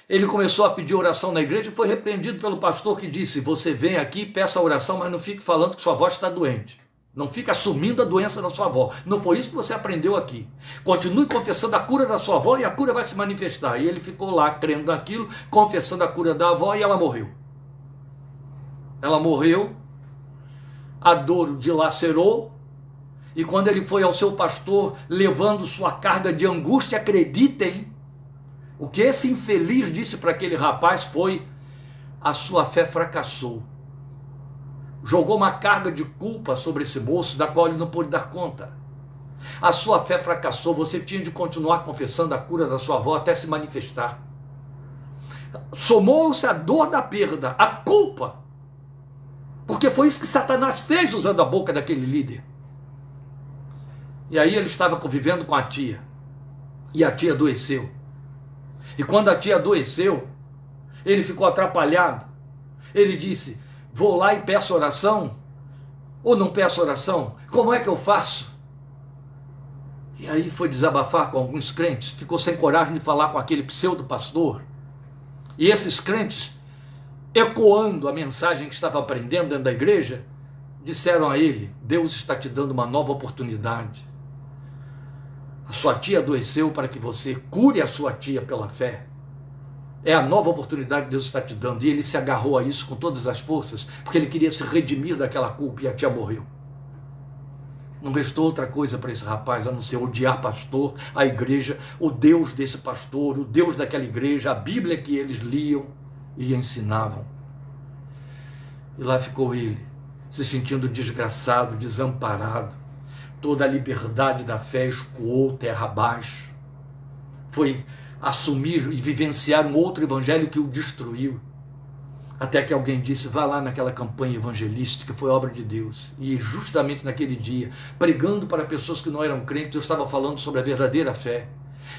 ele começou a pedir oração na igreja e foi repreendido pelo pastor que disse: você vem aqui, peça oração, mas não fique falando que sua avó está doente. Não fique assumindo a doença da sua avó. Não foi isso que você aprendeu aqui. Continue confessando a cura da sua avó e a cura vai se manifestar. E ele ficou lá crendo naquilo, confessando a cura da avó, e ela morreu. Ela morreu a dor o dilacerou, e quando ele foi ao seu pastor levando sua carga de angústia, acreditem, o que esse infeliz disse para aquele rapaz foi: a sua fé fracassou. Jogou uma carga de culpa sobre esse moço, da qual ele não pôde dar conta. A sua fé fracassou, você tinha de continuar confessando a cura da sua avó até se manifestar. Somou-se a dor da perda, a culpa, porque foi isso que Satanás fez usando a boca daquele líder. E aí ele estava convivendo com a tia, e a tia adoeceu. E quando a tia adoeceu, ele ficou atrapalhado. Ele disse: vou lá e peço oração? Ou não peço oração? Como é que eu faço? E aí foi desabafar com alguns crentes, ficou sem coragem de falar com aquele pseudo-pastor. E esses crentes, ecoando a mensagem que estava aprendendo dentro da igreja, disseram a ele: Deus está te dando uma nova oportunidade. A sua tia adoeceu para que você cure a sua tia pela fé. É a nova oportunidade que Deus está te dando. E ele se agarrou a isso com todas as forças, porque ele queria se redimir daquela culpa, e a tia morreu. Não restou outra coisa para esse rapaz a não ser odiar pastor, a igreja, o Deus desse pastor, o Deus daquela igreja, a Bíblia que eles liam e ensinavam. E lá ficou ele, se sentindo desgraçado, desamparado. Toda a liberdade da fé escoou terra abaixo. Foi assumir e vivenciar um outro evangelho que o destruiu. Até que alguém disse: vá lá naquela campanha evangelística, foi obra de Deus. E justamente naquele dia, pregando para pessoas que não eram crentes, eu estava falando sobre a verdadeira fé.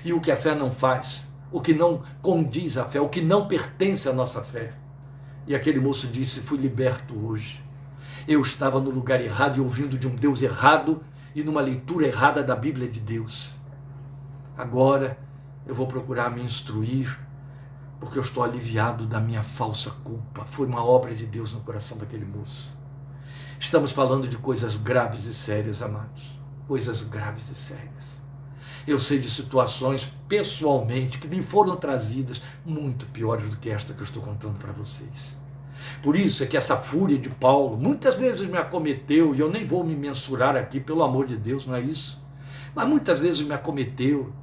E o que a fé não faz, o que não condiz à fé, o que não pertence à nossa fé. E aquele moço disse: fui liberto hoje. Eu estava no lugar errado e ouvindo de um Deus errado e numa leitura errada da Bíblia de Deus. Agora eu vou procurar me instruir, porque eu estou aliviado da minha falsa culpa. Foi uma obra de Deus no coração daquele moço. Estamos falando de coisas graves e sérias, amados. Coisas graves e sérias. Eu sei de situações, pessoalmente, que me foram trazidas muito piores do que esta que eu estou contando para vocês. Por isso é que essa fúria de Paulo muitas vezes me acometeu, e eu nem vou me mensurar aqui, pelo amor de Deus, não é isso. Mas muitas vezes me acometeu.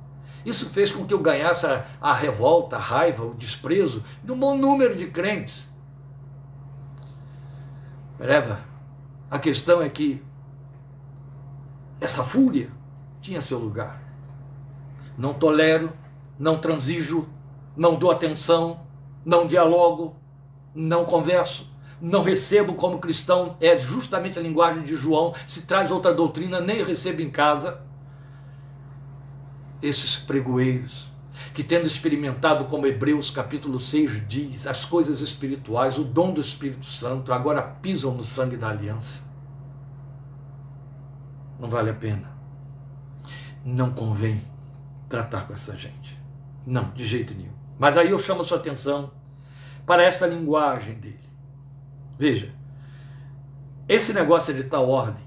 Isso fez com que eu ganhasse a revolta, a raiva, o desprezo de um bom número de crentes. Eva, a questão é que essa fúria tinha seu lugar. Não tolero, não transijo, não dou atenção, não dialogo, não converso, não recebo como cristão. É justamente a linguagem de João: se traz outra doutrina, nem recebo em casa. Esses pregoeiros, que tendo experimentado, como Hebreus capítulo 6 diz, as coisas espirituais, o dom do Espírito Santo, agora pisam no sangue da aliança. Não vale a pena. Não convém tratar com essa gente. Não, de jeito nenhum. Mas aí eu chamo a sua atenção para esta linguagem dele. Veja, esse negócio é de tal ordem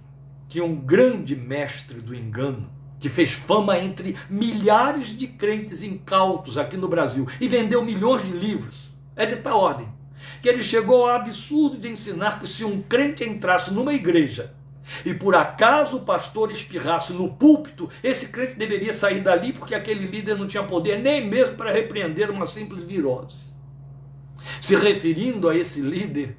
que um grande mestre do engano, que fez fama entre milhares de crentes incautos aqui no Brasil e vendeu milhões de livros, é de tal ordem que ele chegou ao absurdo de ensinar que se um crente entrasse numa igreja e por acaso o pastor espirrasse no púlpito, esse crente deveria sair dali, porque aquele líder não tinha poder nem mesmo para repreender uma simples virose. Se referindo a esse líder,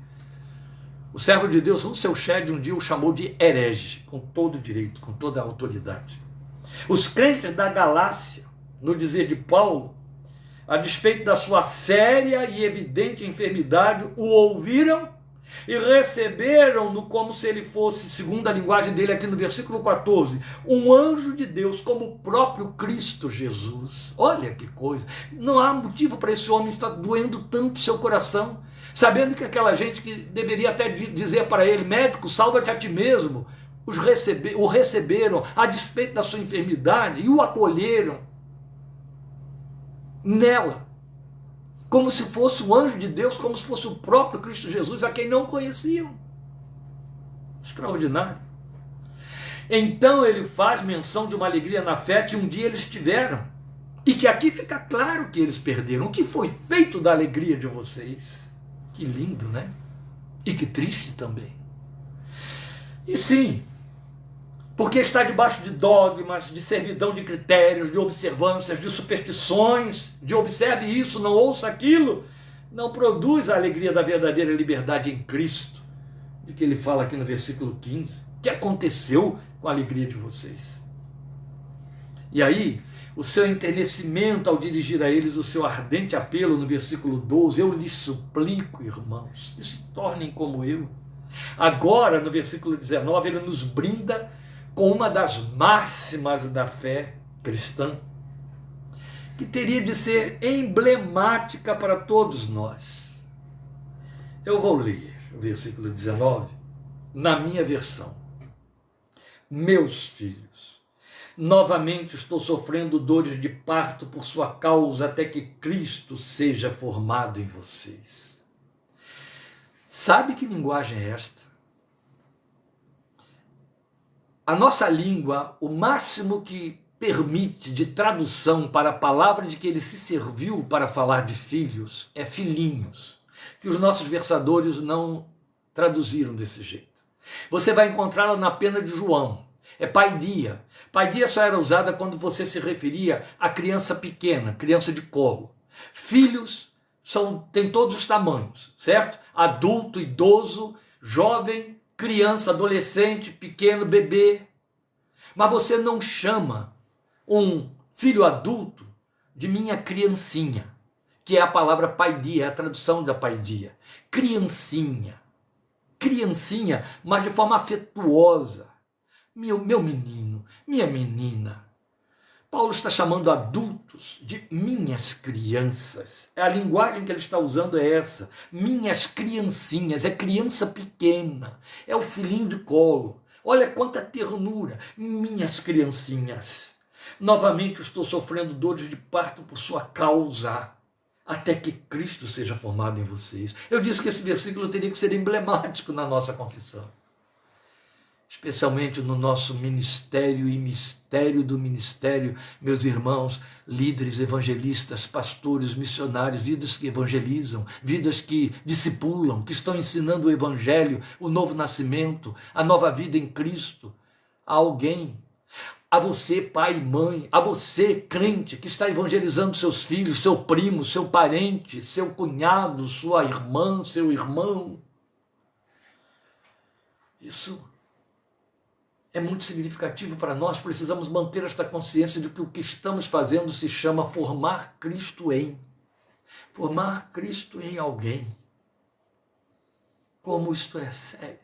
o servo de Deus, o seu Shed, um dia o chamou de herege, com todo direito, com toda a autoridade. Os crentes da Galácia, no dizer de Paulo, a despeito da sua séria e evidente enfermidade, o ouviram e receberam-no como se ele fosse, segundo a linguagem dele aqui no versículo 14, um anjo de Deus, como o próprio Cristo Jesus. Olha que coisa! Não há motivo para esse homem estar doendo tanto seu coração, sabendo que aquela gente que deveria até dizer para ele: médico, salva-te a ti mesmo, o receberam a despeito da sua enfermidade e o acolheram nela, como se fosse o anjo de Deus, como se fosse o próprio Cristo Jesus, a quem não conheciam. Extraordinário. Então ele faz menção de uma alegria na fé que um dia eles tiveram, e que aqui fica claro que eles perderam. O que foi feito da alegria de vocês? Que lindo, né? E que triste também. E sim, porque está debaixo de dogmas, de servidão de critérios, de observâncias, de superstições, de observe isso, não ouça aquilo, não produz a alegria da verdadeira liberdade em Cristo, de que ele fala aqui no versículo 15, que aconteceu com a alegria de vocês. E aí, o seu enternecimento ao dirigir a eles o seu ardente apelo no versículo 12, eu lhes suplico, irmãos, que se tornem como eu. Agora, no versículo 19, ele nos brinda com uma das máximas da fé cristã, que teria de ser emblemática para todos nós. Eu vou ler o versículo 19 na minha versão. Meus filhos, novamente estou sofrendo dores de parto por sua causa, até que Cristo seja formado em vocês. Sabe que linguagem é esta? A nossa língua, o máximo que permite de tradução para a palavra de que ele se serviu para falar de filhos é filhinhos, que os nossos versadores não traduziram desse jeito. Você vai encontrá-la na pena de João, é paidia. Paidia só era usada quando você se referia a criança pequena, criança de colo. Filhos têm todos os tamanhos, certo? Adulto, idoso, jovem, criança, adolescente, pequeno, bebê. Mas você não chama um filho adulto de minha criancinha, que é a palavra paidia, é a tradução da paidia. Criancinha. Criancinha, mas de forma afetuosa. Meu menino, minha menina. Paulo está chamando adultos de minhas crianças. A linguagem que ele está usando é essa. Minhas criancinhas, é criança pequena, é o filhinho de colo. Olha quanta ternura, minhas criancinhas. Novamente estou sofrendo dores de parto por sua causa, até que Cristo seja formado em vocês. Eu disse que esse versículo teria que ser emblemático na nossa confissão. Especialmente no nosso ministério e mistério do ministério, meus irmãos, líderes, evangelistas, pastores, missionários, vidas que evangelizam, vidas que discipulam, que estão ensinando o evangelho, o novo nascimento, a nova vida em Cristo, a alguém, a você, pai e mãe, a você, crente, que está evangelizando seus filhos, seu primo, seu parente, seu cunhado, sua irmã, seu irmão. Isso é muito significativo para nós. Precisamos manter esta consciência de que o que estamos fazendo se chama formar Cristo em. Formar Cristo em alguém. Como isto é sério.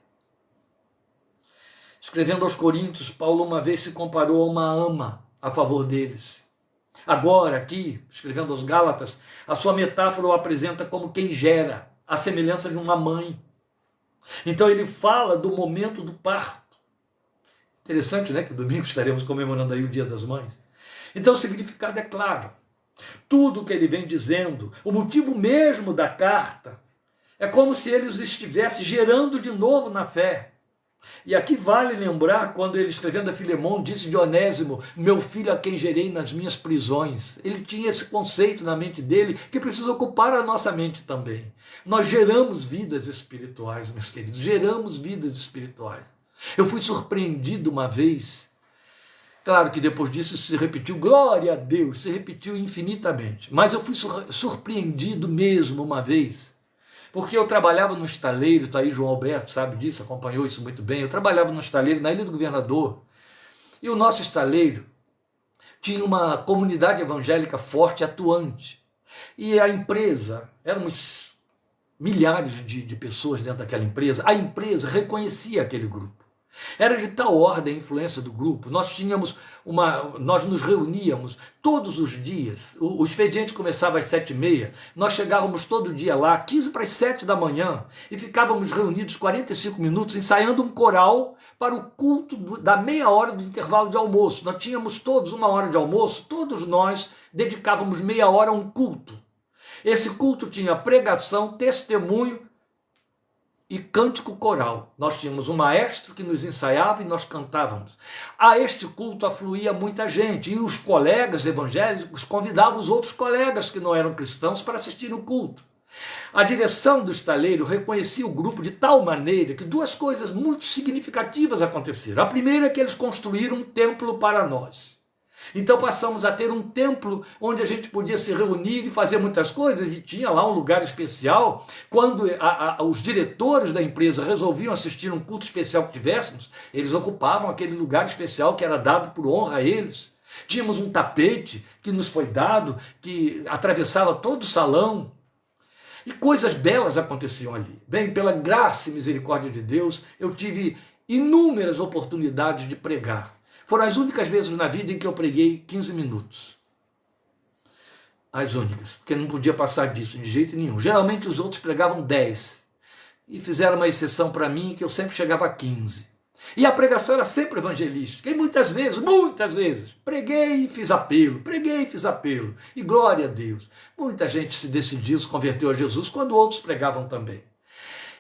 Escrevendo aos Coríntios, Paulo uma vez se comparou a uma ama a favor deles. Agora, aqui, escrevendo aos Gálatas, a sua metáfora o apresenta como quem gera, a semelhança de uma mãe. Então ele fala do momento do parto. Interessante, né? Que domingo estaremos comemorando aí o Dia das Mães. Então o significado é claro. Tudo o que ele vem dizendo, o motivo mesmo da carta, é como se ele os estivesse gerando de novo na fé. E aqui vale lembrar, quando ele escrevendo a Filemão, disse de Onésimo, meu filho a quem gerei nas minhas prisões. Ele tinha esse conceito na mente dele, que precisa ocupar a nossa mente também. Nós geramos vidas espirituais, meus queridos, geramos vidas espirituais. Eu fui surpreendido uma vez, claro que depois disso isso se repetiu, glória a Deus, se repetiu infinitamente, mas eu fui surpreendido mesmo uma vez, porque eu trabalhava no estaleiro, tá aí João Alberto, sabe disso, acompanhou isso muito bem, eu trabalhava no estaleiro na Ilha do Governador, e o nosso estaleiro tinha uma comunidade evangélica forte, atuante, e a empresa, éramos milhares de pessoas dentro daquela empresa, a empresa reconhecia aquele grupo. Era de tal ordem a influência do grupo, nós nos reuníamos todos os dias, o expediente começava às 7h30, nós chegávamos todo dia lá, 15 para as 7 da manhã, e ficávamos reunidos 45 minutos ensaiando um coral para o culto da meia hora do intervalo de almoço. Nós tínhamos todos 1 hora de almoço, todos nós dedicávamos meia hora a um culto. Esse culto tinha pregação, testemunho, e cântico coral. Nós tínhamos um maestro que nos ensaiava e nós cantávamos. A este culto afluía muita gente, e os colegas evangélicos convidavam os outros colegas que não eram cristãos para assistir o culto. A direção do estaleiro reconhecia o grupo de tal maneira que duas coisas muito significativas aconteceram. A primeira é que eles construíram um templo para nós. Então passamos a ter um templo onde a gente podia se reunir e fazer muitas coisas, e tinha lá um lugar especial. Quando os diretores da empresa resolviam assistir um culto especial que tivéssemos, eles ocupavam aquele lugar especial que era dado por honra a eles. Tínhamos um tapete que nos foi dado, que atravessava todo o salão. E coisas belas aconteciam ali. Bem, pela graça e misericórdia de Deus, eu tive inúmeras oportunidades de pregar. Foram as únicas vezes na vida em que eu preguei 15 minutos. As únicas, porque não podia passar disso de jeito nenhum. Geralmente os outros pregavam 10. E fizeram uma exceção para mim, que eu sempre chegava a 15. E a pregação era sempre evangelística. E muitas vezes, preguei e fiz apelo, preguei e fiz apelo. E glória a Deus. Muita gente se decidiu, se converteu a Jesus, quando outros pregavam também.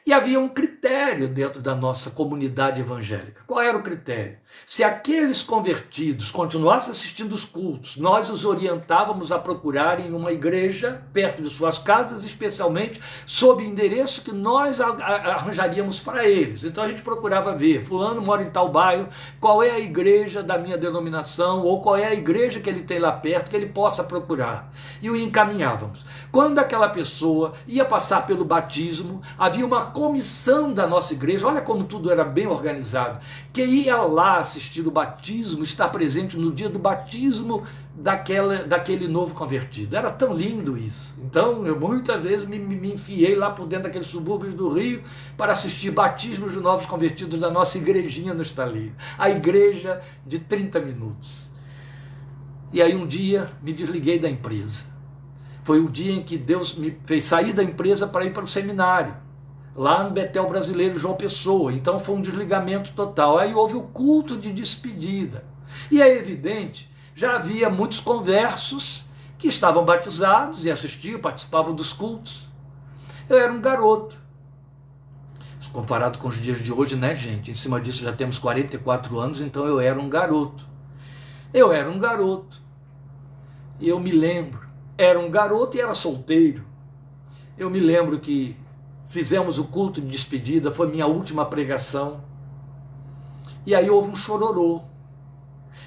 E havia um critério dentro da nossa comunidade evangélica. Qual era o critério? Se aqueles convertidos continuassem assistindo os cultos, nós os orientávamos a procurarem uma igreja perto de suas casas, especialmente sob o endereço que nós arranjaríamos para eles. Então a gente procurava ver, fulano mora em tal bairro, qual é a igreja da minha denominação, ou qual é a igreja que ele tem lá perto, que ele possa procurar. E o encaminhávamos. Quando aquela pessoa ia passar pelo batismo, havia uma comissão da nossa igreja, olha como tudo era bem organizado, que ia lá assistir o batismo, estar presente no dia do batismo daquele novo convertido. Era tão lindo isso. Então, eu muitas vezes me enfiei lá por dentro daqueles subúrbios do Rio para assistir batismos de novos convertidos da nossa igrejinha no estaleiro. A igreja de 30 minutos. E aí um dia me desliguei da empresa. Foi o dia em que Deus me fez sair da empresa para ir para o seminário, lá no Betel Brasileiro João Pessoa. Então foi um desligamento total. Aí houve o culto de despedida. E é evidente, já havia muitos conversos que estavam batizados e assistiam, participavam dos cultos. Eu era um garoto. Comparado com os dias de hoje, né, gente? Em cima disso já temos 44 anos, então eu era um garoto. Eu era um garoto. E eu me lembro, era um garoto e era solteiro. Eu me lembro que fizemos o culto de despedida, foi minha última pregação. E aí houve um chororô.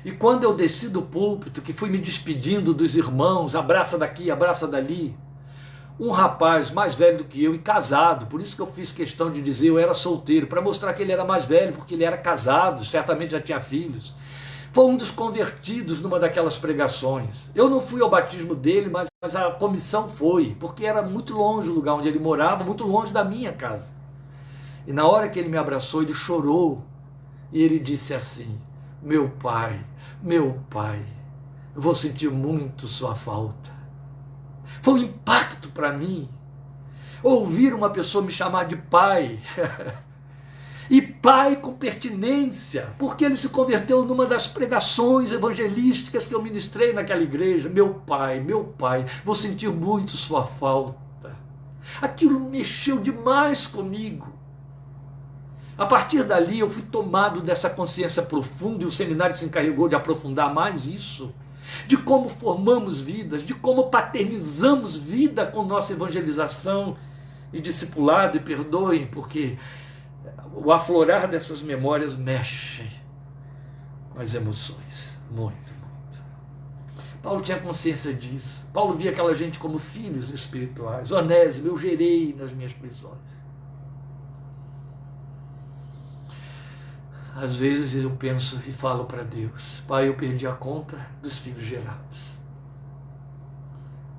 E quando eu desci do púlpito, que fui me despedindo dos irmãos, abraça daqui, abraça dali, um rapaz mais velho do que eu e casado, por isso que eu fiz questão de dizer eu era solteiro, para mostrar que ele era mais velho, porque ele era casado, certamente já tinha filhos. Foi um dos convertidos numa daquelas pregações. Eu não fui ao batismo dele, mas a comissão foi, porque era muito longe o lugar onde ele morava, muito longe da minha casa. E na hora que ele me abraçou, ele chorou, e ele disse assim: meu pai, eu vou sentir muito sua falta. Foi um impacto para mim, ouvir uma pessoa me chamar de pai, e pai com pertinência, porque ele se converteu numa das pregações evangelísticas que eu ministrei naquela igreja. Meu pai, vou sentir muito sua falta. Aquilo mexeu demais comigo. A partir dali eu fui tomado dessa consciência profunda, e o seminário se encarregou de aprofundar mais isso, de como formamos vidas, de como paternizamos vida com nossa evangelização e discipulado, e perdoem, porque o aflorar dessas memórias mexe com as emoções, muito. Paulo tinha consciência disso. Paulo via aquela gente como filhos espirituais. Onésimo, eu gerei nas minhas prisões. Às vezes eu penso e falo para Deus: Pai, eu perdi a conta dos filhos gerados.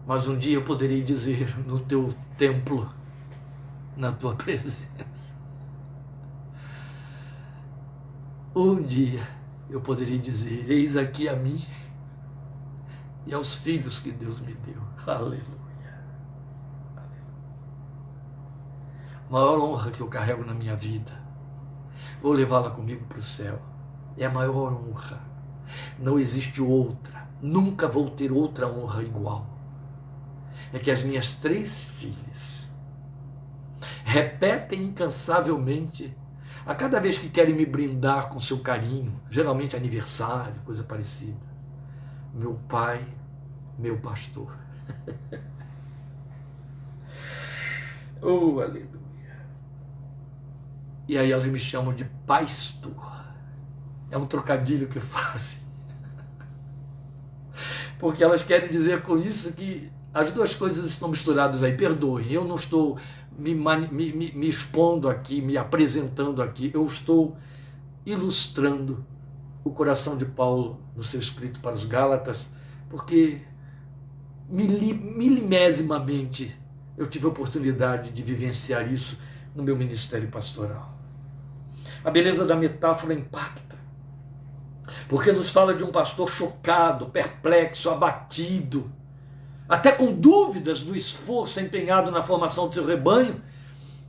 Mas um dia eu poderei dizer no teu templo, na tua presença, um dia eu poderei dizer: eis aqui a mim e aos filhos que Deus me deu. Aleluia. A maior honra que eu carrego na minha vida, vou levá-la comigo para o céu. É a maior honra. Não existe outra. Nunca vou ter outra honra igual. É que as minhas 3 filhas repetem incansavelmente, a cada vez que querem me brindar com seu carinho, geralmente aniversário, coisa parecida: meu pai, meu pastor. Oh, aleluia. E aí elas me chamam de pastor. É um trocadilho que fazem. Porque elas querem dizer com isso que as duas coisas estão misturadas aí. Perdoem, eu não estou me expondo aqui, me apresentando aqui. Eu estou ilustrando o coração de Paulo no seu escrito para os Gálatas, porque milimesimamente eu tive a oportunidade de vivenciar isso no meu ministério pastoral. A beleza da metáfora impacta, porque nos fala de um pastor chocado, perplexo, abatido, até com dúvidas do esforço empenhado na formação do seu rebanho,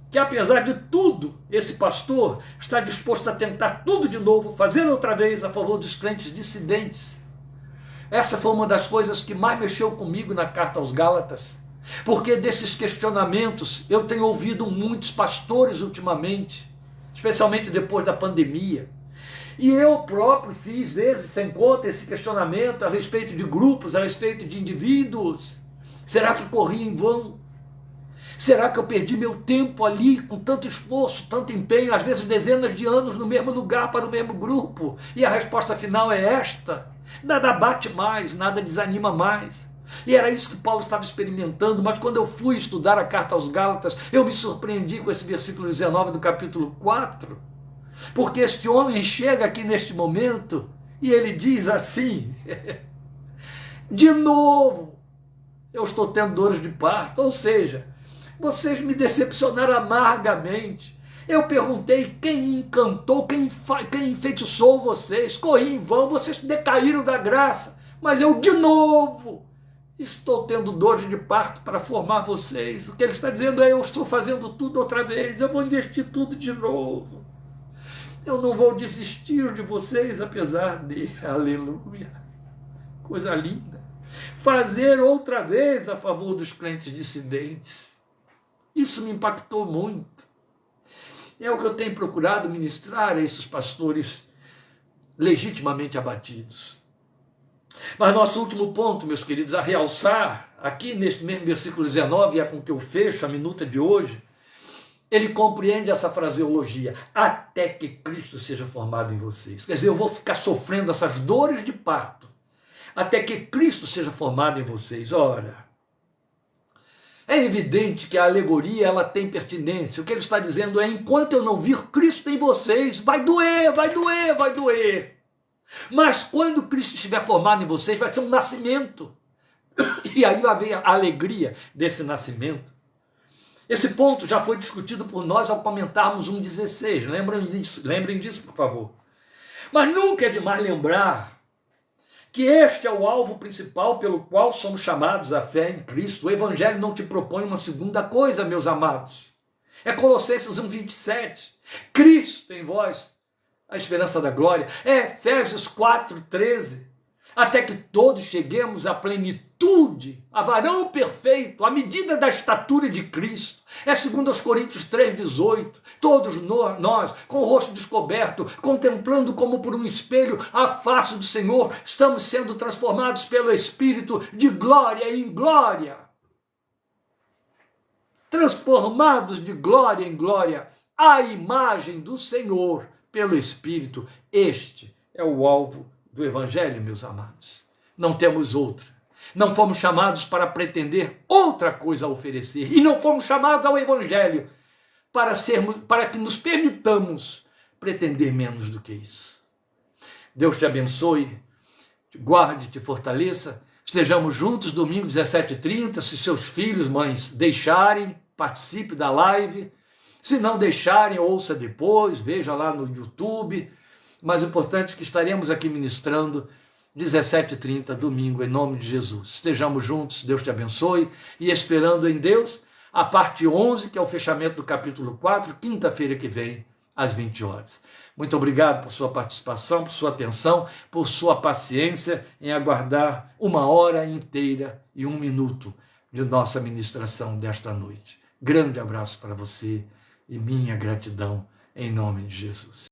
que apesar de tudo, esse pastor está disposto a tentar tudo de novo, fazer outra vez a favor dos crentes dissidentes. Essa foi uma das coisas que mais mexeu comigo na carta aos Gálatas, porque desses questionamentos eu tenho ouvido muitos pastores ultimamente, especialmente depois da pandemia. E eu próprio fiz, vezes sem conta, esse questionamento a respeito de grupos, a respeito de indivíduos. Será que corri em vão? Será que eu perdi meu tempo ali com tanto esforço, tanto empenho, às vezes dezenas de anos no mesmo lugar para o mesmo grupo? E a resposta final é esta: nada bate mais, nada desanima mais. E era isso que Paulo estava experimentando, mas quando eu fui estudar a carta aos Gálatas, eu me surpreendi com esse versículo 19 do capítulo 4, porque este homem chega aqui neste momento e ele diz assim: de novo, eu estou tendo dores de parto, ou seja, vocês me decepcionaram amargamente. Eu perguntei quem encantou, quem enfeitiçou vocês, corri em vão, vocês decaíram da graça, mas eu de novo estou tendo dores de parto para formar vocês. O que ele está dizendo é: eu estou fazendo tudo outra vez, eu vou investir tudo de novo. Eu não vou desistir de vocês, apesar de, aleluia, coisa linda, fazer outra vez a favor dos crentes dissidentes. Isso me impactou muito. É o que eu tenho procurado ministrar a esses pastores legitimamente abatidos. Mas nosso último ponto, meus queridos, a realçar, aqui neste mesmo versículo 19, é com que eu fecho a minuta de hoje, ele compreende essa fraseologia: até que Cristo seja formado em vocês. Quer dizer, eu vou ficar sofrendo essas dores de parto, até que Cristo seja formado em vocês. Ora, é evidente que a alegoria ela tem pertinência. O que ele está dizendo é: enquanto eu não vir Cristo em vocês, vai doer, vai doer, vai doer. Mas quando Cristo estiver formado em vocês, vai ser um nascimento. E aí vai ver a alegria desse nascimento. Esse ponto já foi discutido por nós ao comentarmos 1,16. Lembrem disso, por favor. Mas nunca é demais lembrar que este é o alvo principal pelo qual somos chamados à fé em Cristo. O Evangelho não te propõe uma segunda coisa, meus amados. É Colossenses 1,27. Cristo em vós, a esperança da glória. É Efésios 4,13. Até que todos cheguemos à plenitude, a varão perfeito, à medida da estatura de Cristo. É 2 Coríntios 3,18. Todos nós, com o rosto descoberto, contemplando como por um espelho a face do Senhor, estamos sendo transformados pelo Espírito de glória em glória. Transformados de glória em glória, à imagem do Senhor pelo Espírito. Este é o alvo do Evangelho, meus amados. Não temos outra. Não fomos chamados para pretender outra coisa a oferecer. E não fomos chamados ao Evangelho para que nos permitamos pretender menos do que isso. Deus te abençoe, te guarde, te fortaleça. Estejamos juntos domingo 17h30. Se seus filhos, mães, deixarem, participe da live. Se não deixarem, ouça depois, veja lá no YouTube. Mas o importante é que estaremos aqui ministrando 17h30, domingo, em nome de Jesus. Estejamos juntos, Deus te abençoe. E esperando em Deus a parte 11, que é o fechamento do capítulo 4, quinta-feira que vem, às 20 horas. Muito obrigado por sua participação, por sua atenção, por sua paciência em aguardar 1 hora inteira e 1 minuto de nossa ministração desta noite. Grande abraço para você e minha gratidão em nome de Jesus.